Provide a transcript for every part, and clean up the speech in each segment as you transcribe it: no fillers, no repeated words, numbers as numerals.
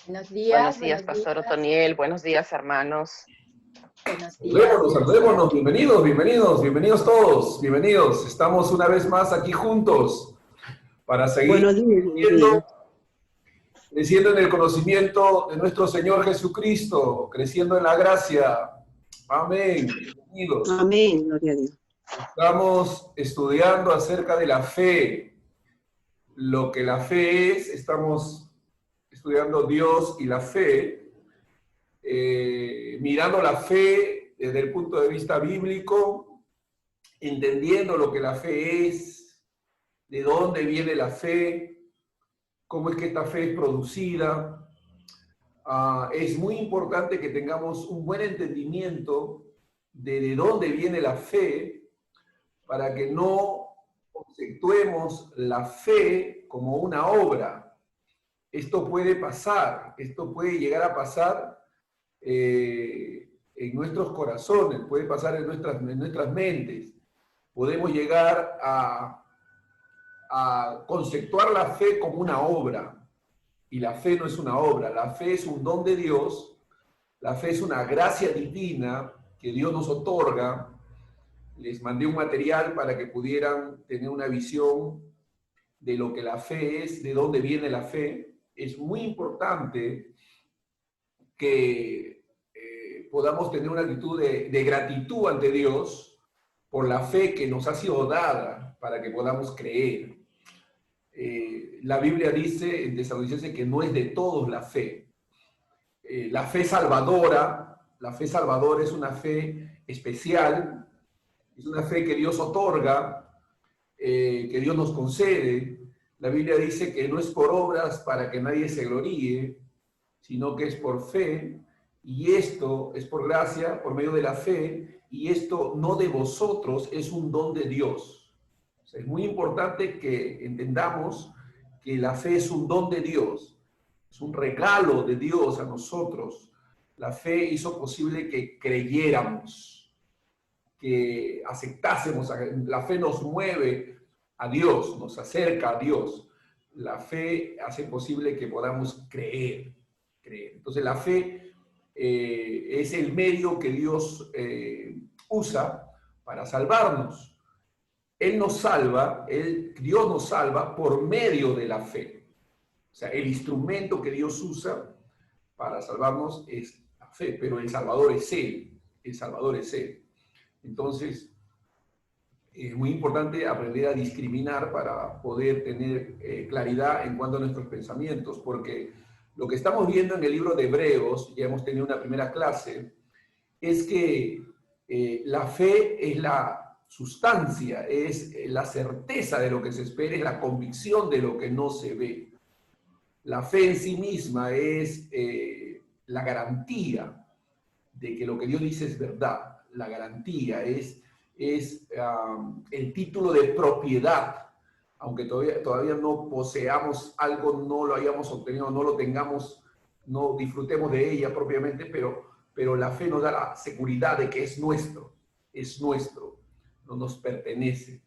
Buenos días, Buenos Pastor días, Otoniel. Buenos días, hermanos. buenos días, Saludémonos, saludémonos, bienvenidos, bienvenidos, bienvenidos todos, bienvenidos. Estamos una vez más aquí juntos para seguir Buenos días, buenos creciendo, días. creciendo en el conocimiento de nuestro Señor Jesucristo, creciendo en la gracia. Amén, bienvenidos. Amén, gloria a Dios. Estamos estudiando acerca de la fe, lo que la fe es, estamos estudiando Dios y la fe, mirando la fe desde el punto de vista bíblico, entendiendo lo que la fe es, de dónde viene la fe, cómo es que esta fe es producida. Es muy importante que tengamos un buen entendimiento de dónde viene la fe para que no conceptuemos la fe como una obra. Esto puede pasar, esto puede llegar a pasar en nuestros corazones, puede pasar en nuestras mentes. Podemos llegar a conceptuar la fe como una obra, y la fe no es una obra, la fe es un don de Dios, la fe es una gracia divina que Dios nos otorga. Les mandé un material para que pudieran tener una visión de lo que la fe es, de dónde viene la fe. Es muy importante que podamos tener una actitud de gratitud ante Dios por la fe que nos ha sido dada para que podamos creer. La Biblia dice en Tesalonicenses que no es de todos la fe. La fe salvadora es una fe especial, es una fe que Dios otorga, que Dios nos concede. La Biblia dice que no es por obras para que nadie se gloríe, sino que es por fe, y esto es por gracia, por medio de la fe, y esto no de vosotros, es un don de Dios. O sea, es muy importante que entendamos que la fe es un don de Dios, es un regalo de Dios a nosotros. La fe hizo posible que creyéramos, que aceptásemos, la fe nos mueve a Dios, nos acerca a Dios. La fe hace posible que podamos creer. Entonces la fe es el medio que Dios usa para salvarnos. Él nos salva, Dios nos salva por medio de la fe. O sea, el instrumento que Dios usa para salvarnos es la fe, pero el Salvador es Él. El Salvador es Él. Entonces, es muy importante aprender a discriminar para poder tener claridad en cuanto a nuestros pensamientos, porque lo que estamos viendo en el libro de Hebreos, ya hemos tenido una primera clase, es que la fe es la sustancia, es la certeza de lo que se espera, es la convicción de lo que no se ve. La fe en sí misma es la garantía de que lo que Dios dice es verdad. La garantía es el título de propiedad. Aunque todavía no poseamos algo, no lo hayamos obtenido, no lo tengamos, no disfrutemos de ella propiamente, pero la fe nos da la seguridad de que es nuestro, no nos pertenece.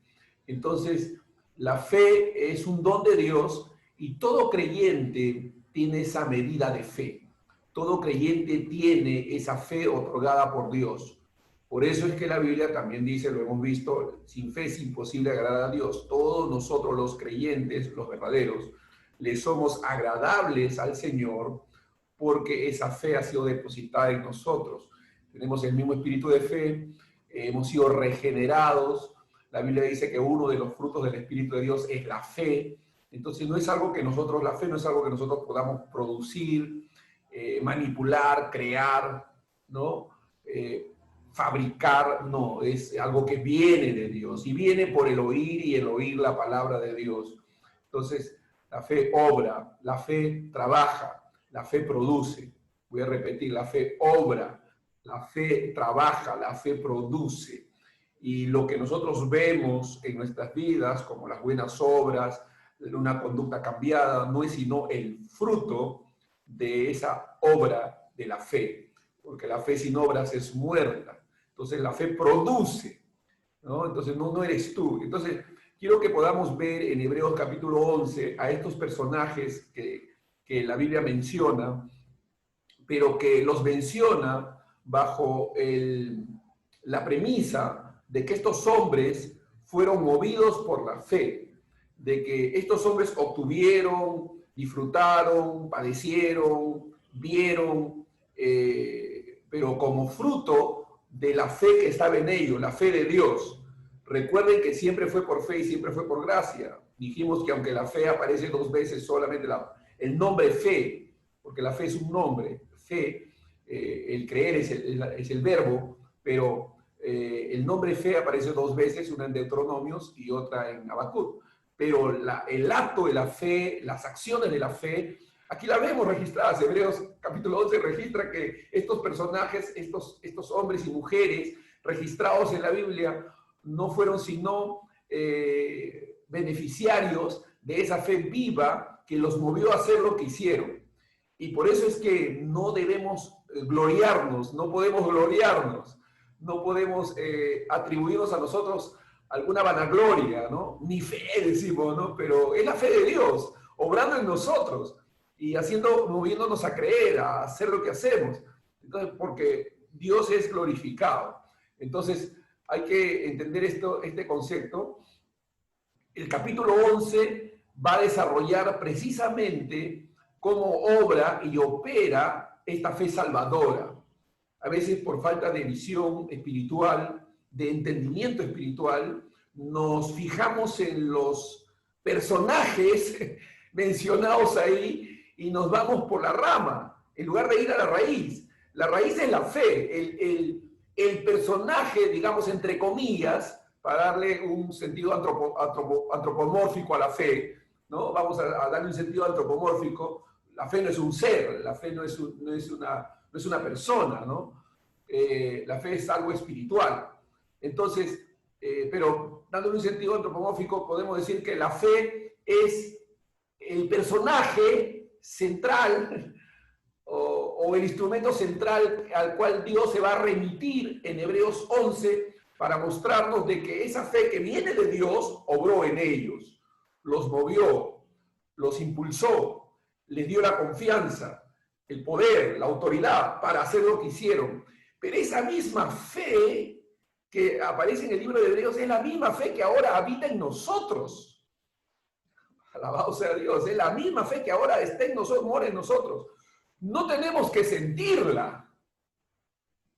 Entonces, la fe es un don de Dios y todo creyente tiene esa medida de fe. Todo creyente tiene esa fe otorgada por Dios. Por eso es que la Biblia también dice, lo hemos visto, sin fe es imposible agradar a Dios. Todos nosotros los creyentes, los verdaderos, le somos agradables al Señor porque esa fe ha sido depositada en nosotros. Tenemos el mismo espíritu de fe, hemos sido regenerados. La Biblia dice que uno de los frutos del Espíritu de Dios es la fe. Entonces no es algo que nosotros, la fe no es algo que nosotros podamos producir, manipular, crear, ¿no? Fabricar, no, es algo que viene de Dios y viene por el oír y el oír la palabra de Dios. Entonces, la fe obra, la fe trabaja, la fe produce. Voy a repetir, la fe obra, la fe trabaja, la fe produce. Y lo que nosotros vemos en nuestras vidas, como las buenas obras, una conducta cambiada, no es sino el fruto de esa obra de la fe, porque la fe sin obras es muerta. Entonces la fe produce, ¿no? Entonces no eres tú. Entonces quiero que podamos ver en Hebreos capítulo 11 a estos personajes que que la Biblia menciona, pero que los menciona bajo la premisa de que estos hombres fueron movidos por la fe, de que estos hombres obtuvieron, disfrutaron, padecieron, vieron, pero como fruto de la fe que estaba en ellos, la fe de Dios. Recuerden que siempre fue por fe y siempre fue por gracia. Dijimos que aunque la fe aparece 2 veces, solamente el nombre fe, porque la fe es un nombre, fe, el creer es el verbo, pero el nombre fe aparece 2 veces, una en Deuteronomios y otra en Habacuc. Pero el acto de la fe, las acciones de la fe, aquí la vemos registradas. Hebreos capítulo 11 registra que estos personajes, estos hombres y mujeres registrados en la Biblia, no fueron sino beneficiarios de esa fe viva que los movió a hacer lo que hicieron. Y por eso es que no debemos gloriarnos, no podemos gloriarnos, no podemos atribuirnos a nosotros alguna vanagloria, ¿no? Ni fe decimos, ¿no? Pero es la fe de Dios, obrando en nosotros y moviéndonos a creer, a hacer lo que hacemos. Entonces, porque Dios es glorificado. Entonces, hay que entender este concepto. El capítulo 11 va a desarrollar precisamente cómo obra y opera esta fe salvadora. A veces por falta de visión espiritual, de entendimiento espiritual, nos fijamos en los personajes mencionados ahí y nos vamos por la rama, en lugar de ir a la raíz. La raíz es la fe, el personaje, digamos, entre comillas, para darle un sentido antropomórfico a la fe, ¿no? Vamos a darle un sentido antropomórfico. La fe no es un ser, la fe no es una persona, ¿no? La fe es algo espiritual. Entonces, pero dándole un sentido antropomórfico, podemos decir que la fe es el personaje central o el instrumento central al cual Dios se va a remitir en Hebreos 11 para mostrarnos de que esa fe que viene de Dios obró en ellos, los movió, los impulsó, les dio la confianza, el poder, la autoridad para hacer lo que hicieron. Pero esa misma fe que aparece en el libro de Hebreos es la misma fe que ahora habita en nosotros. Alabado sea Dios, es la misma fe que ahora está en nosotros, mora en nosotros. No tenemos que sentirla.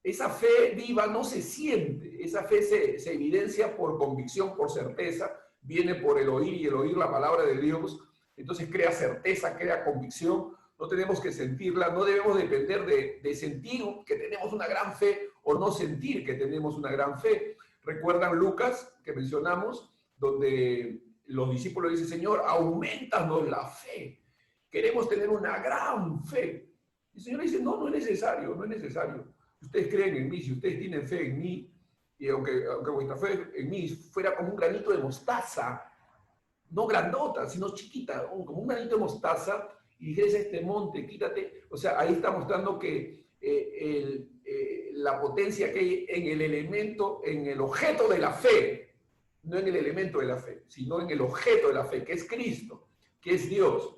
Esa fe viva no se siente, esa fe se evidencia por convicción, por certeza, viene por el oír y el oír la palabra de Dios, entonces crea certeza, crea convicción, no tenemos que sentirla, no debemos depender de sentir que tenemos una gran fe o no sentir que tenemos una gran fe. ¿Recuerdan Lucas que mencionamos, donde los discípulos dicen, Señor, aumentanos la fe, queremos tener una gran fe? Y el Señor dice, no es necesario, no es necesario. Ustedes creen en mí, si ustedes tienen fe en mí, y aunque vuestra fe en mí fuera como un granito de mostaza, no grandota, sino chiquita, como un granito de mostaza, y dijeras a este monte, quítate. O sea, ahí está mostrando que la potencia que hay en el elemento, en el objeto de la fe, no en el elemento de la fe, sino en el objeto de la fe, que es Cristo, que es Dios.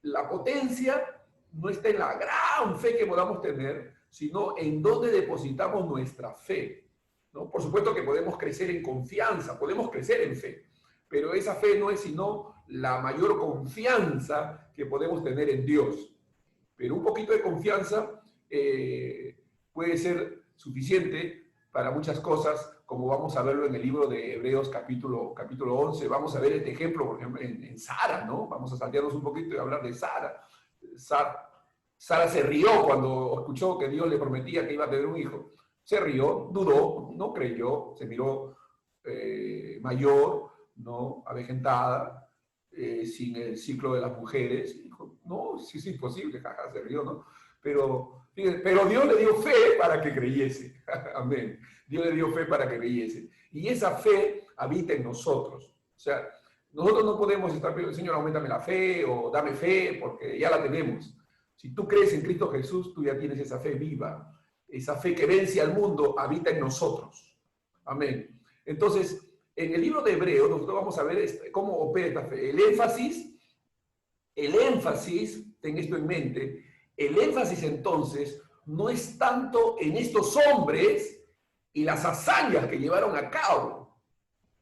La potencia no está en la gran fe que podamos tener, sino en dónde depositamos nuestra fe, ¿no? Por supuesto que podemos crecer en confianza, podemos crecer en fe, pero esa fe no es sino la mayor confianza que podemos tener en Dios. Pero un poquito de confianza puede ser suficiente para muchas cosas, como vamos a verlo en el libro de Hebreos capítulo 11. Vamos a ver este ejemplo, por ejemplo, en Sara, ¿no? Vamos a saltearnos un poquito y hablar de Sara. Sara se rió cuando escuchó que Dios le prometía que iba a tener un hijo. Se rió, dudó, no creyó, se miró mayor, ¿no? Avejentada, sin el ciclo de las mujeres. Dijo, no, sí es imposible, jaja, se rió, ¿no? Pero Dios le dio fe para que creyese. Amén. Dios le dio fe para que creyese. Y esa fe habita en nosotros. O sea, nosotros no podemos estar pidiendo, Señor, auméntame la fe o dame fe, porque ya la tenemos. Si tú crees en Cristo Jesús, tú ya tienes esa fe viva. Esa fe que vence al mundo habita en nosotros. Amén. Entonces, en el libro de Hebreos, nosotros vamos a ver cómo opera esta fe. El énfasis, ten esto en mente, el énfasis entonces no es tanto en estos hombres y las hazañas que llevaron a cabo,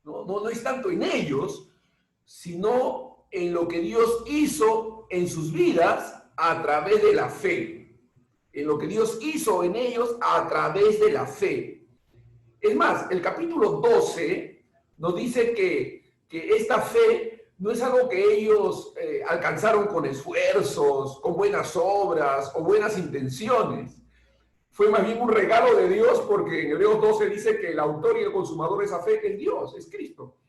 no es tanto en ellos, sino en lo que Dios hizo en sus vidas a través de la fe, en lo que Dios hizo en ellos a través de la fe. Es más, el capítulo 12 nos dice que esta fe no es algo que ellos alcanzaron con esfuerzos, con buenas obras o buenas intenciones. Fue más bien un regalo de Dios, porque en Hebreos 12 dice que el autor y el consumador de esa fe es Dios, es Cristo.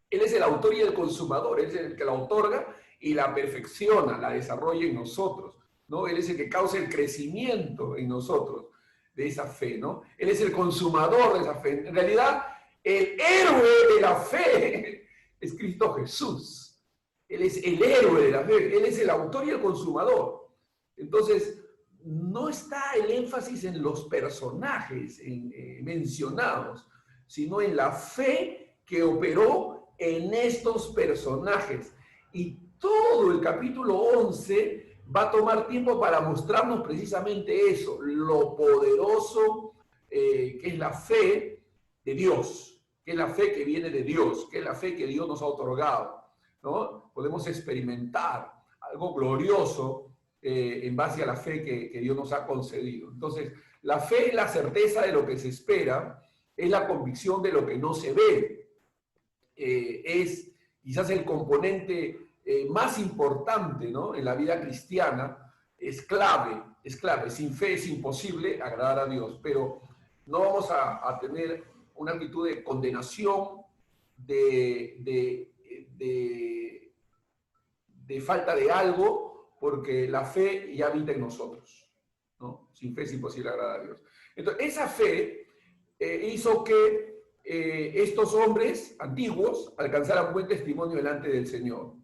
Él es el autor y el consumador, Él es el que la otorga y la perfecciona, la desarrolla en nosotros, ¿no? Él es el que causa el crecimiento en nosotros de esa fe, ¿no? Él es el consumador de esa fe. En realidad, el héroe de la fe es Cristo Jesús. Él es el héroe de la fe, Él es el autor y el consumador. Entonces, no está el énfasis en los personajes mencionados, sino en la fe que operó en estos personajes. Y todo el capítulo 11 va a tomar tiempo para mostrarnos precisamente eso, lo poderoso que es la fe de Dios, que es la fe que viene de Dios, que es la fe que Dios nos ha otorgado, ¿no? Podemos experimentar algo glorioso en base a la fe que Dios nos ha concedido. Entonces, la fe es la certeza de lo que se espera, es la convicción de lo que no se ve. Es quizás el componente más importante, ¿no? En la vida cristiana, es clave. Sin fe es imposible agradar a Dios, pero no vamos a tener una actitud de condenación, de falta de algo, porque la fe ya habita en nosotros, ¿no? Sin fe es imposible agradar a Dios. Entonces, esa fe hizo que estos hombres antiguos alcanzaran buen testimonio delante del Señor.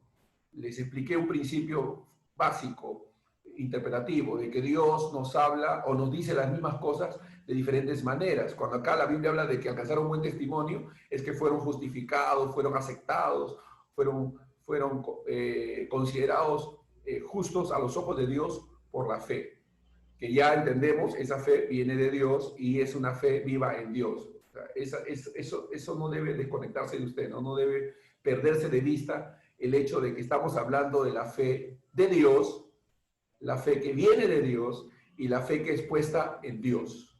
Les expliqué un principio básico, interpretativo, de que Dios nos habla o nos dice las mismas cosas de diferentes maneras. Cuando acá la Biblia habla de que alcanzaron buen testimonio, es que fueron justificados, fueron aceptados, fueron considerados justos a los ojos de Dios por la fe. Que ya entendemos, esa fe viene de Dios y es una fe viva en Dios. O sea, eso no debe desconectarse de usted, ¿no? No debe perderse de vista el hecho de que estamos hablando de la fe de Dios, la fe que viene de Dios y la fe que es puesta en Dios,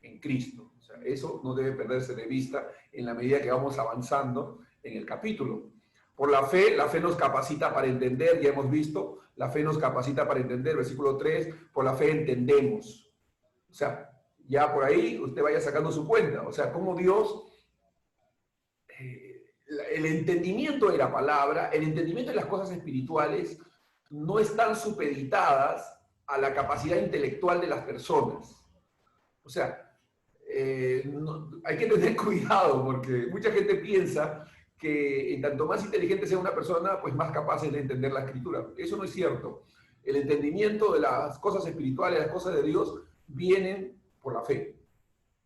en Cristo. O sea, eso no debe perderse de vista en la medida que vamos avanzando en el capítulo. Por la fe nos capacita para entender, ya hemos visto, la fe nos capacita para entender, versículo 3, por la fe entendemos. O sea, ya por ahí usted vaya sacando su cuenta, o sea, cómo Dios, el entendimiento de la palabra, el entendimiento de las cosas espirituales, no están supeditadas a la capacidad intelectual de las personas. O sea, hay que tener cuidado porque mucha gente piensa que en tanto más inteligente sea una persona, pues más capaz es de entender la escritura. Eso no es cierto. El entendimiento de las cosas espirituales, las cosas de Dios, vienen por la fe.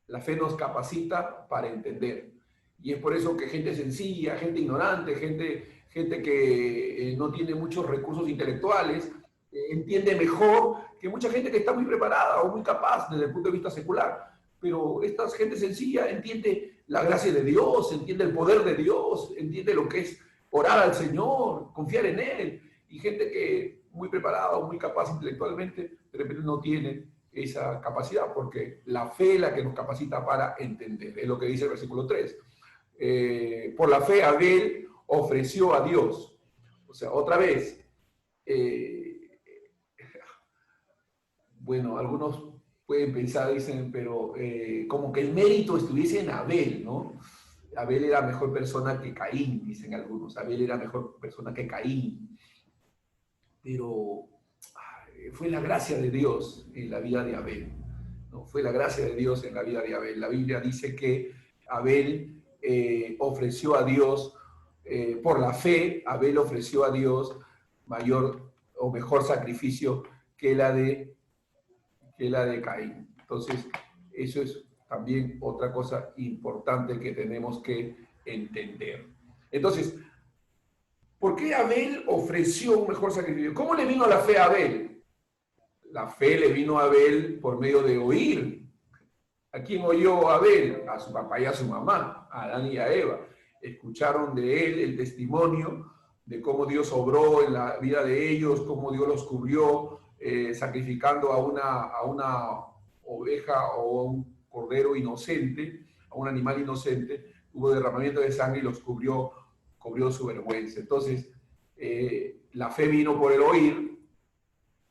La fe nos capacita para entender. Y es por eso que gente sencilla, gente ignorante, gente que no tiene muchos recursos intelectuales, entiende mejor que mucha gente que está muy preparada o muy capaz desde el punto de vista secular. Pero esta gente sencilla entiende la gracia de Dios, entiende el poder de Dios, entiende lo que es orar al Señor, confiar en Él. Y gente que muy preparada o muy capaz intelectualmente, de repente no tiene esa capacidad, porque la fe es la que nos capacita para entender. Es lo que dice el versículo 3. Por la fe Abel ofreció a Dios. O sea, otra vez, bueno, algunos pueden pensar, dicen, pero como que el mérito estuviese en Abel, ¿no? Abel era mejor persona que Caín, dicen algunos. Abel era mejor persona que Caín. Pero fue la gracia de Dios en la vida de Abel, ¿no? Fue la gracia de Dios en la vida de Abel. La Biblia dice que Abel ofreció a Dios, por la fe, Abel ofreció a Dios mayor o mejor sacrificio que la de Caín. Entonces, eso es también otra cosa importante que tenemos que entender. Entonces, ¿Por qué Abel ofreció un mejor sacrificio? ¿Cómo le vino la fe a Abel? La fe le vino a Abel por medio de oír. ¿A quién oyó Abel? A su papá y a su mamá, a Adán y a Eva. Escucharon de él el testimonio de cómo Dios obró en la vida de ellos, cómo Dios los cubrió, sacrificando a una oveja o a un cordero inocente, a un animal inocente. Hubo derramamiento de sangre y los cubrió su vergüenza. Entonces, la fe vino por el oír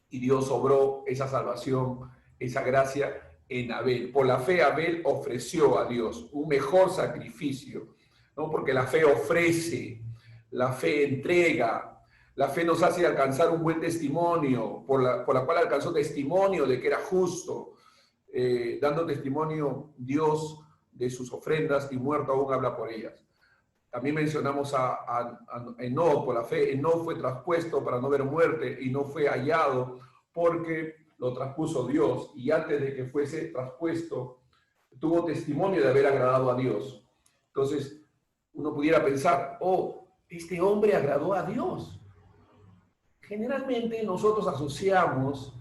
y Dios obró esa salvación, esa gracia en Abel. Por la fe Abel ofreció a Dios un mejor sacrificio, ¿no? Porque la fe ofrece, la fe entrega, la fe nos hace alcanzar un buen testimonio, por la cual alcanzó testimonio de que era justo, dando testimonio Dios de sus ofrendas y muerto aún habla por ellas. También mencionamos a Enoc. Por la fe Enoc fue traspuesto para no ver muerte y no fue hallado porque lo traspuso Dios, y antes de que fuese traspuesto tuvo testimonio de haber agradado a Dios. Entonces uno pudiera pensar, oh, este hombre agradó a Dios. Generalmente nosotros asociamos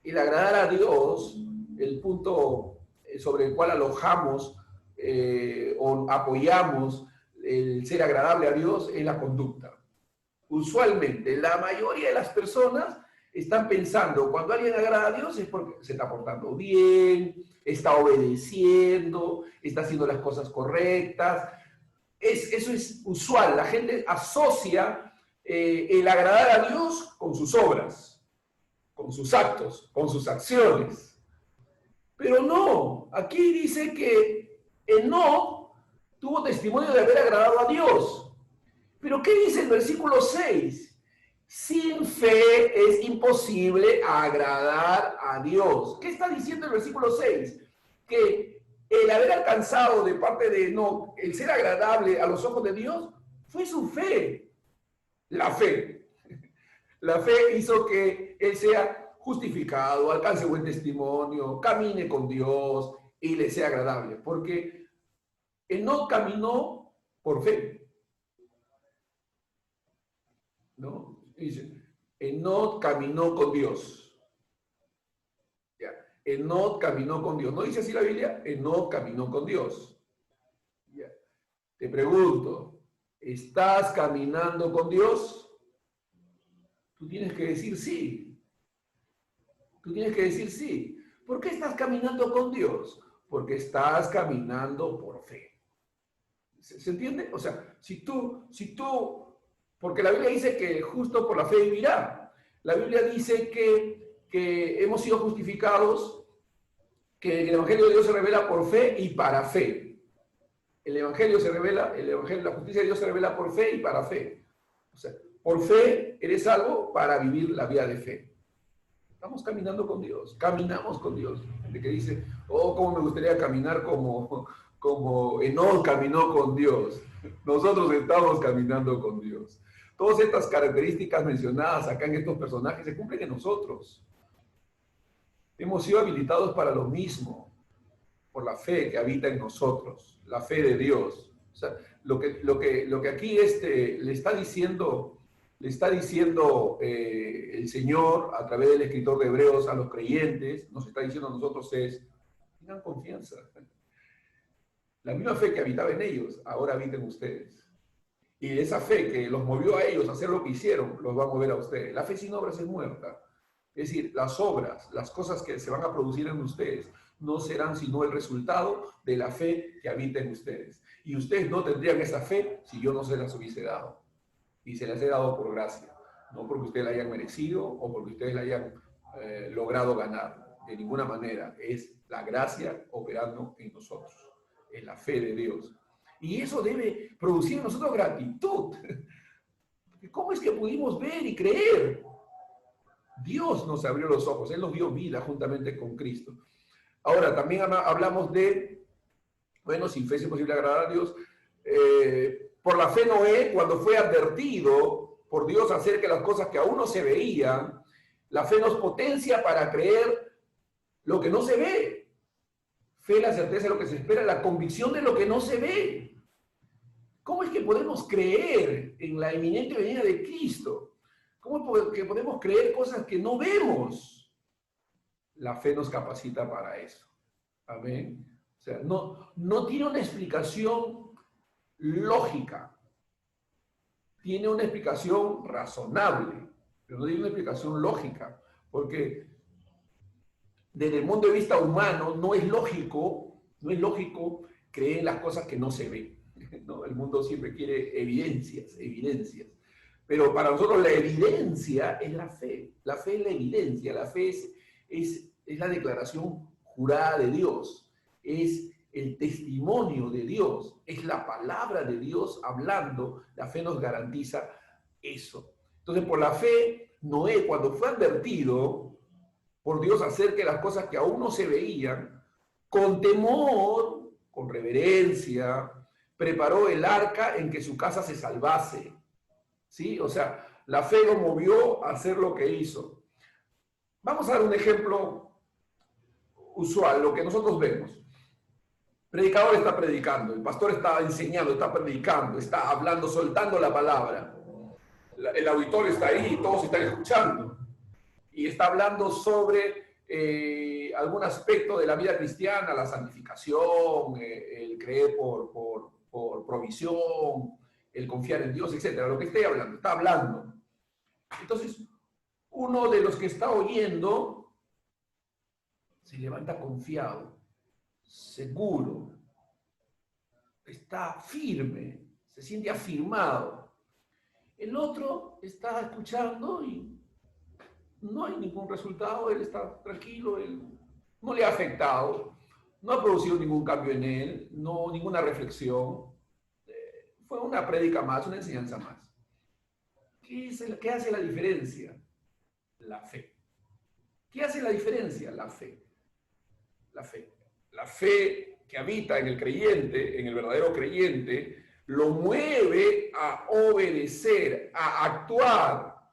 el agradar a Dios, el punto sobre el cual alojamos o apoyamos el ser agradable a Dios, es la conducta. Usualmente, la mayoría de las personas están pensando, cuando alguien agrada a Dios es porque se está portando bien, está obedeciendo, está haciendo las cosas correctas. Eso es usual. La gente asocia el agradar a Dios con sus obras, con sus actos, con sus acciones. Pero no, aquí dice que Enoc tuvo testimonio de haber agradado a Dios. Pero ¿qué dice el versículo 6? Sin fe es imposible agradar a Dios. ¿Qué está diciendo el versículo 6? Que el haber alcanzado de parte de Enoc el ser agradable a los ojos de Dios fue su fe. La fe. La fe hizo que él sea justificado, alcance buen testimonio, camine con Dios y le sea agradable. Porque Enoc caminó por fe, ¿no? Dice, Enoc caminó con Dios. Ya. Enoc caminó con Dios. ¿No dice así la Biblia? Enoc caminó con Dios. Ya. Te pregunto, ¿estás caminando con Dios? Tú tienes que decir sí. Tú tienes que decir sí. ¿Por qué estás caminando con Dios? Porque estás caminando por fe. ¿Se entiende? O sea, si tú, porque la Biblia dice que justo por la fe vivirá. La Biblia dice que hemos sido justificados, que el Evangelio de Dios se revela por fe y para fe. El Evangelio, la justicia de Dios se revela por fe y para fe. O sea, por fe eres salvo para vivir la vida de fe. Estamos caminando con Dios, caminamos con Dios. Gente que dice, oh, cómo me gustaría caminar como Enoc caminó con Dios. Nosotros estamos caminando con Dios. Todas estas características mencionadas acá en estos personajes se cumplen en nosotros. Hemos sido habilitados para lo mismo, por la fe que habita en nosotros, la fe de Dios. O sea, lo que aquí le está diciendo el Señor a través del escritor de Hebreos a los creyentes, nos está diciendo a nosotros es, tengan confianza. La misma fe que habitaba en ellos, ahora habita en ustedes. Y esa fe que los movió a ellos a hacer lo que hicieron, los va a mover a ustedes. La fe sin obras es muerta. Es decir, las obras, las cosas que se van a producir en ustedes, no serán sino el resultado de la fe que habita en ustedes. Y ustedes no tendrían esa fe si yo no se las hubiese dado. Y se las he dado por gracia. No porque ustedes la hayan merecido o porque ustedes la hayan logrado ganar. De ninguna manera. Es la gracia operando en nosotros. Es la fe de Dios. Y eso debe producir en nosotros gratitud. ¿Cómo es que pudimos ver y creer? Dios nos abrió los ojos. Él nos dio vida juntamente con Cristo. Ahora, también hablamos de, bueno, sin fe es imposible agradar a Dios. Por la fe Noé, cuando fue advertido por Dios acerca de las cosas que aún no se veían, la fe nos potencia para creer lo que no se ve. Fe, la certeza de lo que se espera, la convicción de lo que no se ve. ¿Cómo es que podemos creer en la inminente venida de Cristo? ¿Cómo es que podemos creer cosas que no vemos? La fe nos capacita para eso. Amén. O sea, no tiene una explicación lógica. Tiene una explicación razonable, pero no tiene una explicación lógica. Porque desde el punto de vista humano no es lógico creer en las cosas que no se ven, ¿no? El mundo siempre quiere evidencias. Pero para nosotros la evidencia es la fe. La fe es la evidencia, la fe es la declaración jurada de Dios, es el testimonio de Dios, es la palabra de Dios hablando. La fe nos garantiza eso. Entonces, por la fe, Noé, cuando fue advertido por Dios acerca de las cosas que aún no se veían, con temor, con reverencia, preparó el arca en que su casa se salvase. ¿Sí? O sea, la fe lo movió a hacer lo que hizo. Vamos a dar un ejemplo usual, lo que nosotros vemos. El predicador está predicando, el pastor está enseñando, está predicando, está hablando, soltando la palabra. El auditorio está ahí, todos están escuchando. Y está hablando sobre algún aspecto de la vida cristiana, la santificación, el creer por provisión, el confiar en Dios, etcétera. Lo que esté hablando, está hablando. Entonces, uno de los que está oyendo se levanta confiado, seguro, está firme, se siente afirmado. El otro está escuchando y no hay ningún resultado, él está tranquilo, él no le ha afectado, no ha producido ningún cambio en él, no ninguna reflexión. Fue una prédica más, una enseñanza más. ¿Qué hace la diferencia? La fe. ¿Qué hace la diferencia? La fe. La fe. La fe que habita en el creyente, en el verdadero creyente, lo mueve a obedecer, a actuar,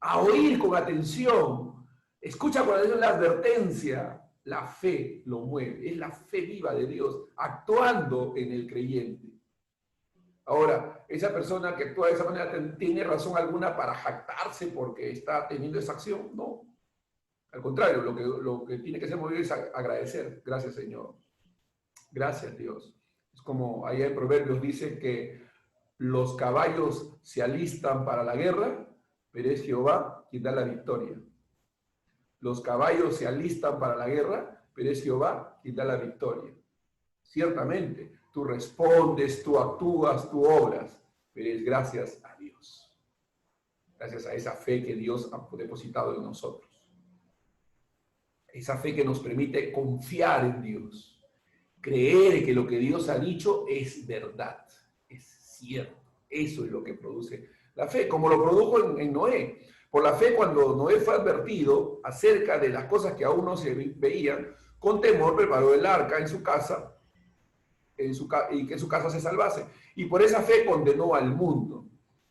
a oír con atención. Escucha con atención la advertencia. La fe lo mueve. Es la fe viva de Dios actuando en el creyente. Ahora, esa persona que actúa de esa manera tiene razón alguna para jactarse porque está teniendo esa acción. No. Al contrario, lo que tiene que ser movido es agradecer. Gracias, Señor. Gracias, Dios. Es como allá en Proverbios dice que los caballos se alistan para la guerra, pero es Jehová quien da la victoria. Los caballos se alistan para la guerra, pero es Jehová quien da la victoria. Ciertamente, tú respondes, tú actúas, tú obras, pero es gracias a Dios. Gracias a esa fe que Dios ha depositado en nosotros. Esa fe que nos permite confiar en Dios. Creer que lo que Dios ha dicho es verdad, es cierto. Eso es lo que produce la fe, como lo produjo en Noé. Por la fe, cuando Noé fue advertido acerca de las cosas que aún no se veían, con temor preparó el arca en su casa, y que su casa se salvase. Y por esa fe condenó al mundo,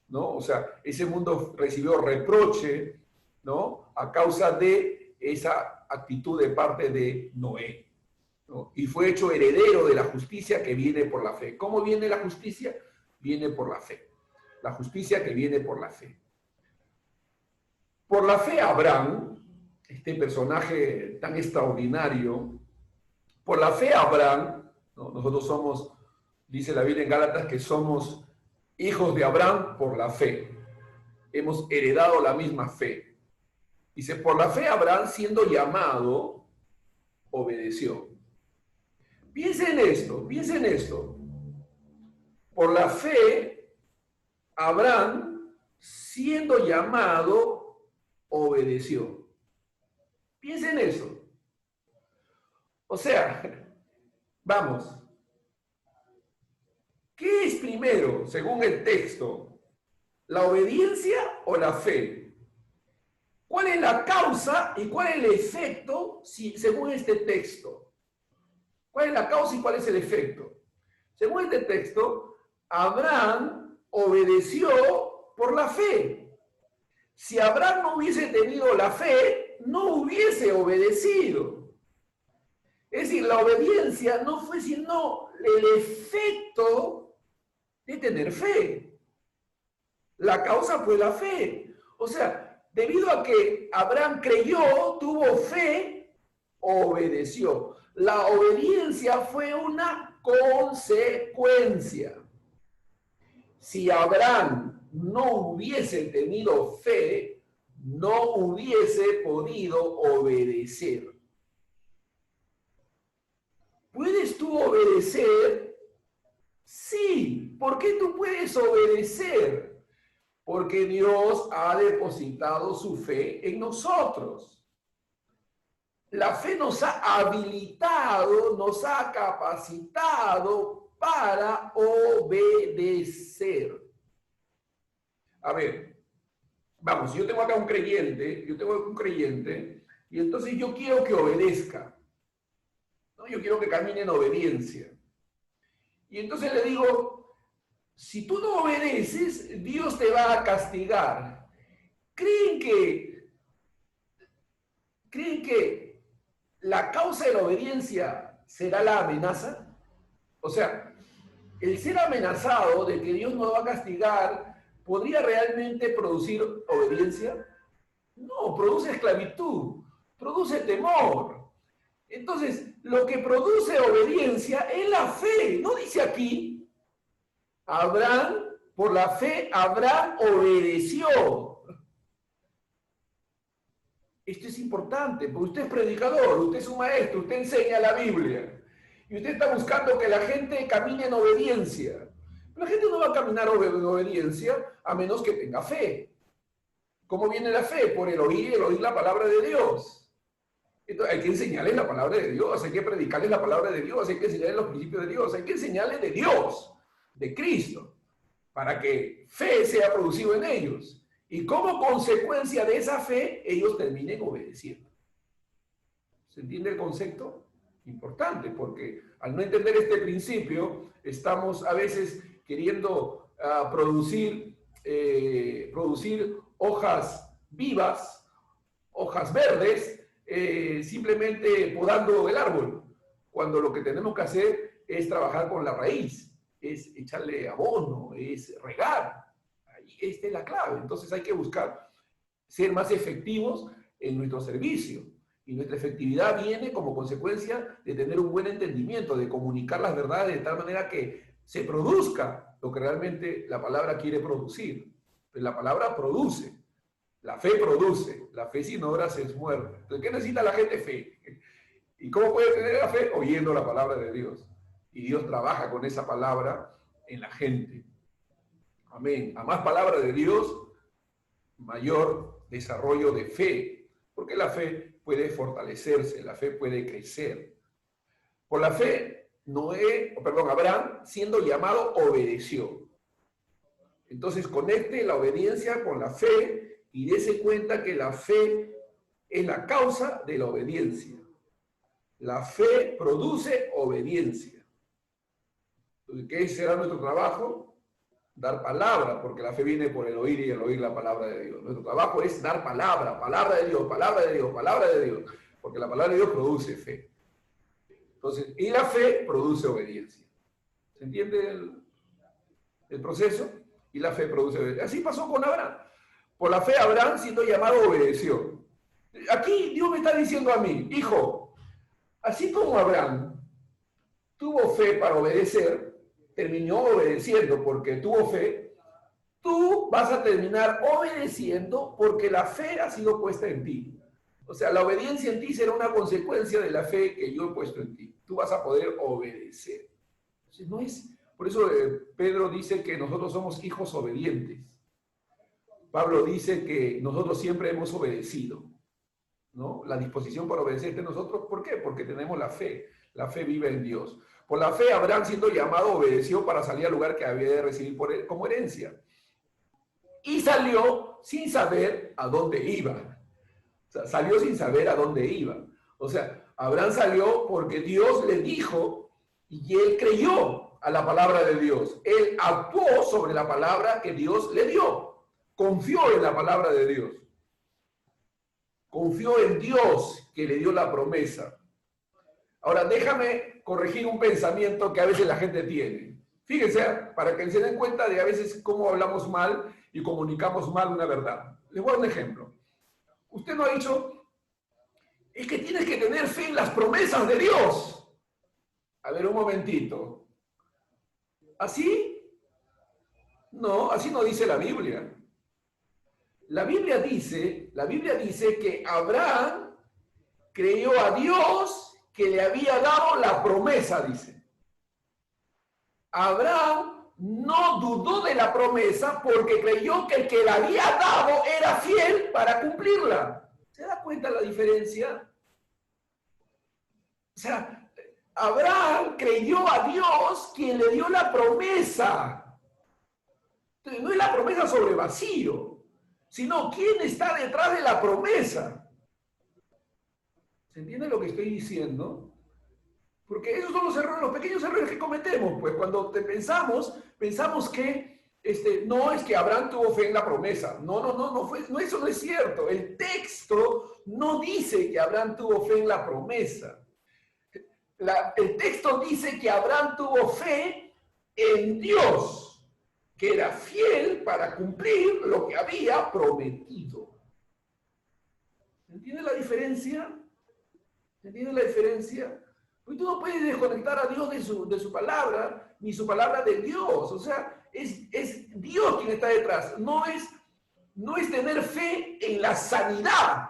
¿no? O sea, ese mundo recibió reproche, ¿no? A causa de esa actitud de parte de Noé, ¿no? Y fue hecho heredero de la justicia que viene por la fe. ¿Cómo viene la justicia? Viene por la fe. La justicia que viene por la fe. Por la fe Abraham, este personaje tan extraordinario, por la fe Abraham, ¿no? Nosotros somos, dice la Biblia en Gálatas, que somos hijos de Abraham por la fe. Hemos heredado la misma fe. Dice, por la fe Abraham, siendo llamado, obedeció. Piensen en esto. Por la fe, Abraham, siendo llamado, obedeció. Piensen en eso. O sea, vamos. ¿Qué es primero, según el texto? ¿La obediencia o la fe? ¿Cuál es la causa y cuál es el efecto según este texto? ¿Cuál es la causa y cuál es el efecto? Según este texto, Abraham obedeció por la fe. Si Abraham no hubiese tenido la fe, no hubiese obedecido. Es decir, la obediencia no fue sino el efecto de tener fe. La causa fue la fe. O sea, debido a que Abraham creyó, tuvo fe, obedeció. La obediencia fue una consecuencia. Si Abraham no hubiese tenido fe, no hubiese podido obedecer. ¿Puedes tú obedecer? Sí. ¿Por qué tú puedes obedecer? Porque Dios ha depositado su fe en nosotros. La fe nos ha habilitado, nos ha capacitado para obedecer. A ver, vamos, yo tengo acá un creyente, y entonces yo quiero que obedezca. ¿No? Yo quiero que camine en obediencia. Y entonces le digo, si tú no obedeces, Dios te va a castigar. ¿Creen que la causa de la obediencia será la amenaza? O sea, el ser amenazado de que Dios nos va a castigar, ¿podría realmente producir obediencia? No, produce esclavitud, produce temor. Entonces, lo que produce obediencia es la fe. ¿No dice aquí? Abraham, por la fe, Abraham obedeció. Esto es importante, porque usted es predicador, usted es un maestro, usted enseña la Biblia. Y usted está buscando que la gente camine en obediencia. La gente no va a caminar en obediencia a menos que tenga fe. ¿Cómo viene la fe? Por el oír la palabra de Dios. Entonces, hay que enseñarles la palabra de Dios, hay que predicarles la palabra de Dios, hay que enseñarles los principios de Dios, hay que enseñarles de Dios, de Cristo, para que fe sea producido en ellos. Y como consecuencia de esa fe, ellos terminen obedeciendo. ¿Se entiende el concepto? Importante, porque al no entender este principio, estamos a veces queriendo producir hojas vivas, hojas verdes, simplemente podando el árbol, cuando lo que tenemos que hacer es trabajar con la raíz, es echarle abono, es regar. Esta es la clave. Entonces hay que buscar ser más efectivos en nuestro servicio. Y nuestra efectividad viene como consecuencia de tener un buen entendimiento, de comunicar las verdades de tal manera que se produzca lo que realmente la palabra quiere producir. Pues la palabra produce. La fe produce. La fe sin obras es muerta. Entonces, ¿qué necesita la gente? Fe. ¿Y cómo puede tener la fe? Oyendo la palabra de Dios. Y Dios trabaja con esa palabra en la gente. Amén. A más palabra de Dios, mayor desarrollo de fe. Porque la fe puede fortalecerse, la fe puede crecer. Por la fe, Abraham, siendo llamado, obedeció. Entonces, conecte la obediencia con la fe y dése cuenta que la fe es la causa de la obediencia. La fe produce obediencia. Entonces, ¿qué será nuestro trabajo? Dar palabra, porque la fe viene por el oír y el oír la palabra de Dios. Nuestro trabajo es dar palabra, palabra de Dios, palabra de Dios, palabra de Dios, porque la palabra de Dios produce fe. Entonces, y la fe produce obediencia. ¿Se entiende el proceso? Y la fe produce obediencia. Así pasó con Abraham. Por la fe, Abraham, siendo llamado, obedeció. Aquí Dios me está diciendo a mí, hijo, así como Abraham tuvo fe para obedecer, terminó obedeciendo porque tuvo fe, tú vas a terminar obedeciendo porque la fe ha sido puesta en ti. O sea, la obediencia en ti será una consecuencia de la fe que yo he puesto en ti. Tú vas a poder obedecer. Entonces, no es, por eso Pedro dice que nosotros somos hijos obedientes. Pablo dice que nosotros siempre hemos obedecido, ¿no? La disposición para obedecer de nosotros, ¿por qué? Porque tenemos la fe. La fe vive en Dios. Por la fe, Abraham, siendo llamado, obedeció para salir al lugar que había de recibir como herencia. Y salió sin saber a dónde iba. O sea, salió sin saber a dónde iba. O sea, Abraham salió porque Dios le dijo y él creyó a la palabra de Dios. Él actuó sobre la palabra que Dios le dio. Confió en la palabra de Dios. Confió en Dios que le dio la promesa. Ahora, déjame corregir un pensamiento que a veces la gente tiene. Fíjense, para que se den cuenta de a veces cómo hablamos mal y comunicamos mal una verdad. Les voy a dar un ejemplo. Usted no ha dicho, es que tienes que tener fe en las promesas de Dios. A ver, un momentito. ¿Así? No, así no dice la Biblia. La Biblia dice que Abraham creyó a Dios que le había dado la promesa, dice. Abraham no dudó de la promesa porque creyó que el que la había dado era fiel para cumplirla. ¿Se da cuenta la diferencia? O sea, Abraham creyó a Dios quien le dio la promesa. Entonces, no es la promesa sobre vacío, sino quién está detrás de la promesa. ¿Se entiende lo que estoy diciendo? Porque esos son los errores, los pequeños errores que cometemos. Pues cuando pensamos que no es que Abraham tuvo fe en la promesa. No, eso no es cierto. El texto no dice que Abraham tuvo fe en la promesa. El texto dice que Abraham tuvo fe en Dios, que era fiel para cumplir lo que había prometido. ¿Se entiende la diferencia? ¿Se entiende la diferencia? Porque tú no puedes desconectar a Dios de su palabra, ni su palabra de Dios. O sea, es Dios quien está detrás. No es tener fe en la sanidad,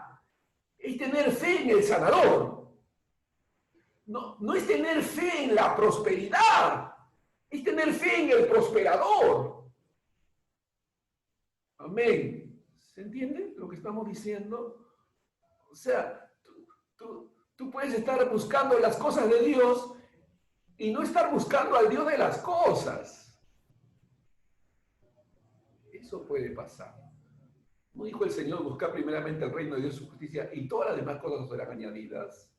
es tener fe en el sanador. No es tener fe en la prosperidad, es tener fe en el prosperador. Amén. ¿Se entiende lo que estamos diciendo? O sea, tú puedes estar buscando las cosas de Dios y no estar buscando al Dios de las cosas. Eso puede pasar. ¿No dijo el Señor, buscar primeramente el reino de Dios y su justicia y todas las demás cosas serán añadidas?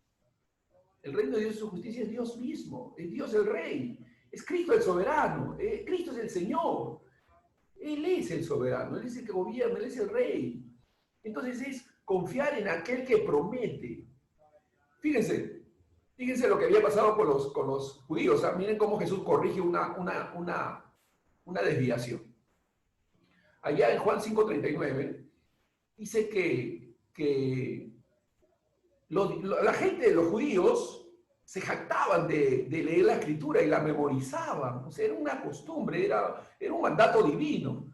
El reino de Dios y su justicia es Dios mismo, es Dios el Rey, es Cristo el soberano, Cristo es el Señor. Él es el soberano, Él es el que gobierna, Él es el Rey. Entonces es confiar en aquel que promete. Fíjense lo que había pasado con los judíos. O sea, miren cómo Jesús corrige una desviación. Allá en Juan 5:39 dice que la gente, los judíos, se jactaban de leer la escritura y la memorizaban. O sea, era una costumbre, era un mandato divino.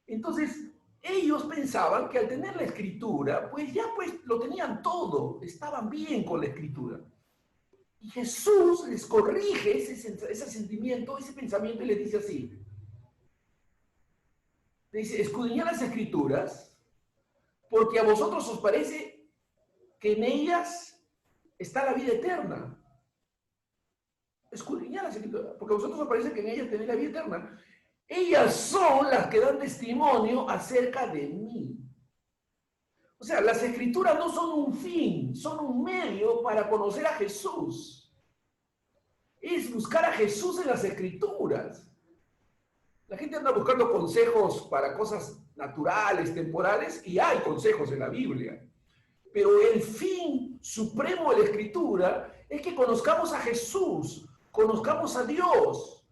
Entonces, ellos pensaban que al tener la escritura, pues ya lo tenían todo, estaban bien con la escritura. Y Jesús les corrige ese sentimiento, ese pensamiento y les dice así. Le dice, escudriñad las escrituras, porque a vosotros os parece que en ellas está la vida eterna. Escudriñad las escrituras, porque a vosotros os parece que en ellas tenéis la vida eterna. Ellas son las que dan testimonio acerca de mí. O sea, las escrituras no son un fin, son un medio para conocer a Jesús. Es buscar a Jesús en las escrituras. La gente anda buscando consejos para cosas naturales, temporales, y hay consejos en la Biblia. Pero el fin supremo de la escritura es que conozcamos a Jesús, conozcamos a Dios.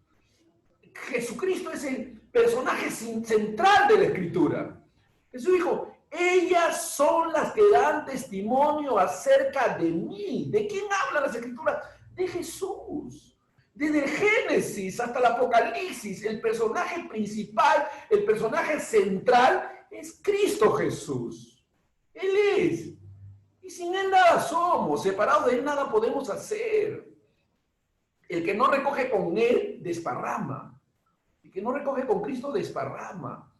Jesucristo es el personaje central de la escritura. Jesús dijo, ellas son las que dan testimonio acerca de mí. ¿De quién hablan las escrituras? De Jesús. Desde el Génesis hasta el Apocalipsis, el personaje principal, el personaje central es Cristo Jesús. Él es. Y sin Él nada somos, separados de Él nada podemos hacer. El que no recoge con Él, desparrama. El que no recoge con Cristo, desparrama.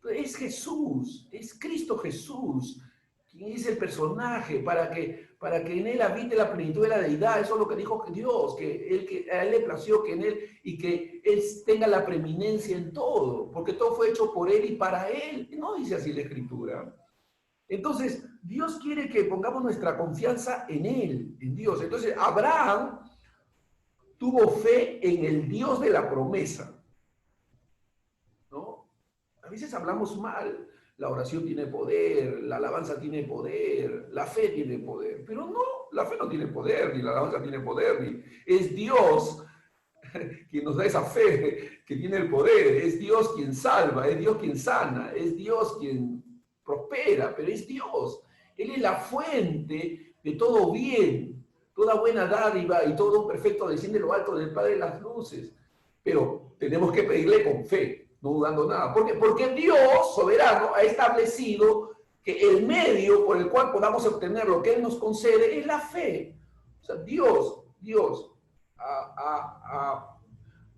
Es Jesús, es Cristo Jesús, quien es el personaje para que en Él habite la plenitud de la deidad. Eso es lo que dijo Dios, que a Él le plació que en Él y que Él tenga la preeminencia en todo, porque todo fue hecho por Él y para Él. No dice así la Escritura. Entonces, Dios quiere que pongamos nuestra confianza en Él, en Dios. Entonces, Abraham tuvo fe en el Dios de la promesa. ¿No? A veces hablamos mal. La oración tiene poder, la alabanza tiene poder, la fe tiene poder. Pero no, la fe no tiene poder, ni la alabanza tiene poder, ni es Dios quien nos da esa fe, que tiene el poder. Es Dios quien salva, es Dios quien sana, es Dios quien prospera, pero es Dios. Él es la fuente de todo bien, toda buena dádiva y todo perfecto desciende de lo alto del Padre de las luces. Pero tenemos que pedirle con fe, no dudando nada. ¿Por qué? Porque Dios, soberano, ha establecido que el medio por el cual podamos obtener lo que Él nos concede es la fe. O sea, Dios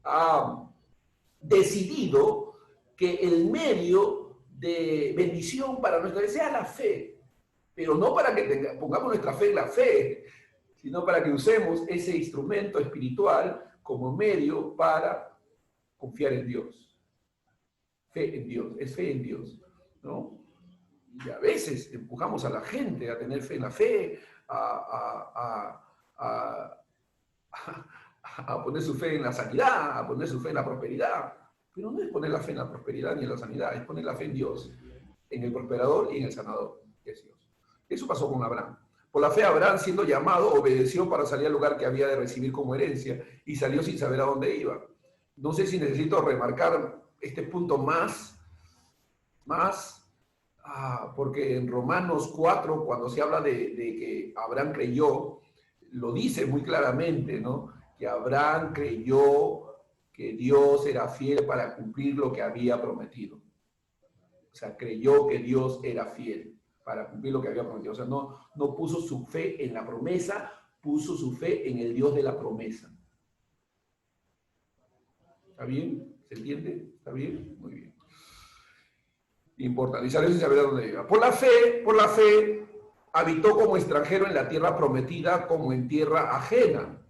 ha decidido que el medio de bendición para nuestra vida sea la fe, pero no para que pongamos nuestra fe en la fe, sino para que usemos ese instrumento espiritual como medio para confiar en Dios. Fe en Dios, es fe en Dios, ¿no? Y a veces empujamos a la gente a tener fe en la fe, a poner su fe en la sanidad, a poner su fe en la prosperidad. Pero no es poner la fe en la prosperidad ni en la sanidad, es poner la fe en Dios, en el prosperador y en el sanador, que es Dios. Eso pasó con Abraham. Por la fe, Abraham, siendo llamado, obedeció para salir al lugar que había de recibir como herencia y salió sin saber a dónde iba. No sé si necesito remarcar este punto más, porque en Romanos 4, cuando se habla de que Abraham creyó, lo dice muy claramente, ¿no? Que Abraham creyó que Dios era fiel para cumplir lo que había prometido. O sea, creyó que Dios era fiel para cumplir lo que había prometido. O sea, no puso su fe en la promesa, puso su fe en el Dios de la promesa. ¿Está bien? ¿Se entiende? ¿Está bien? Muy bien. Importante. Y salió sin saber a dónde iba. Por la fe, habitó como extranjero en la tierra prometida, como en tierra ajena.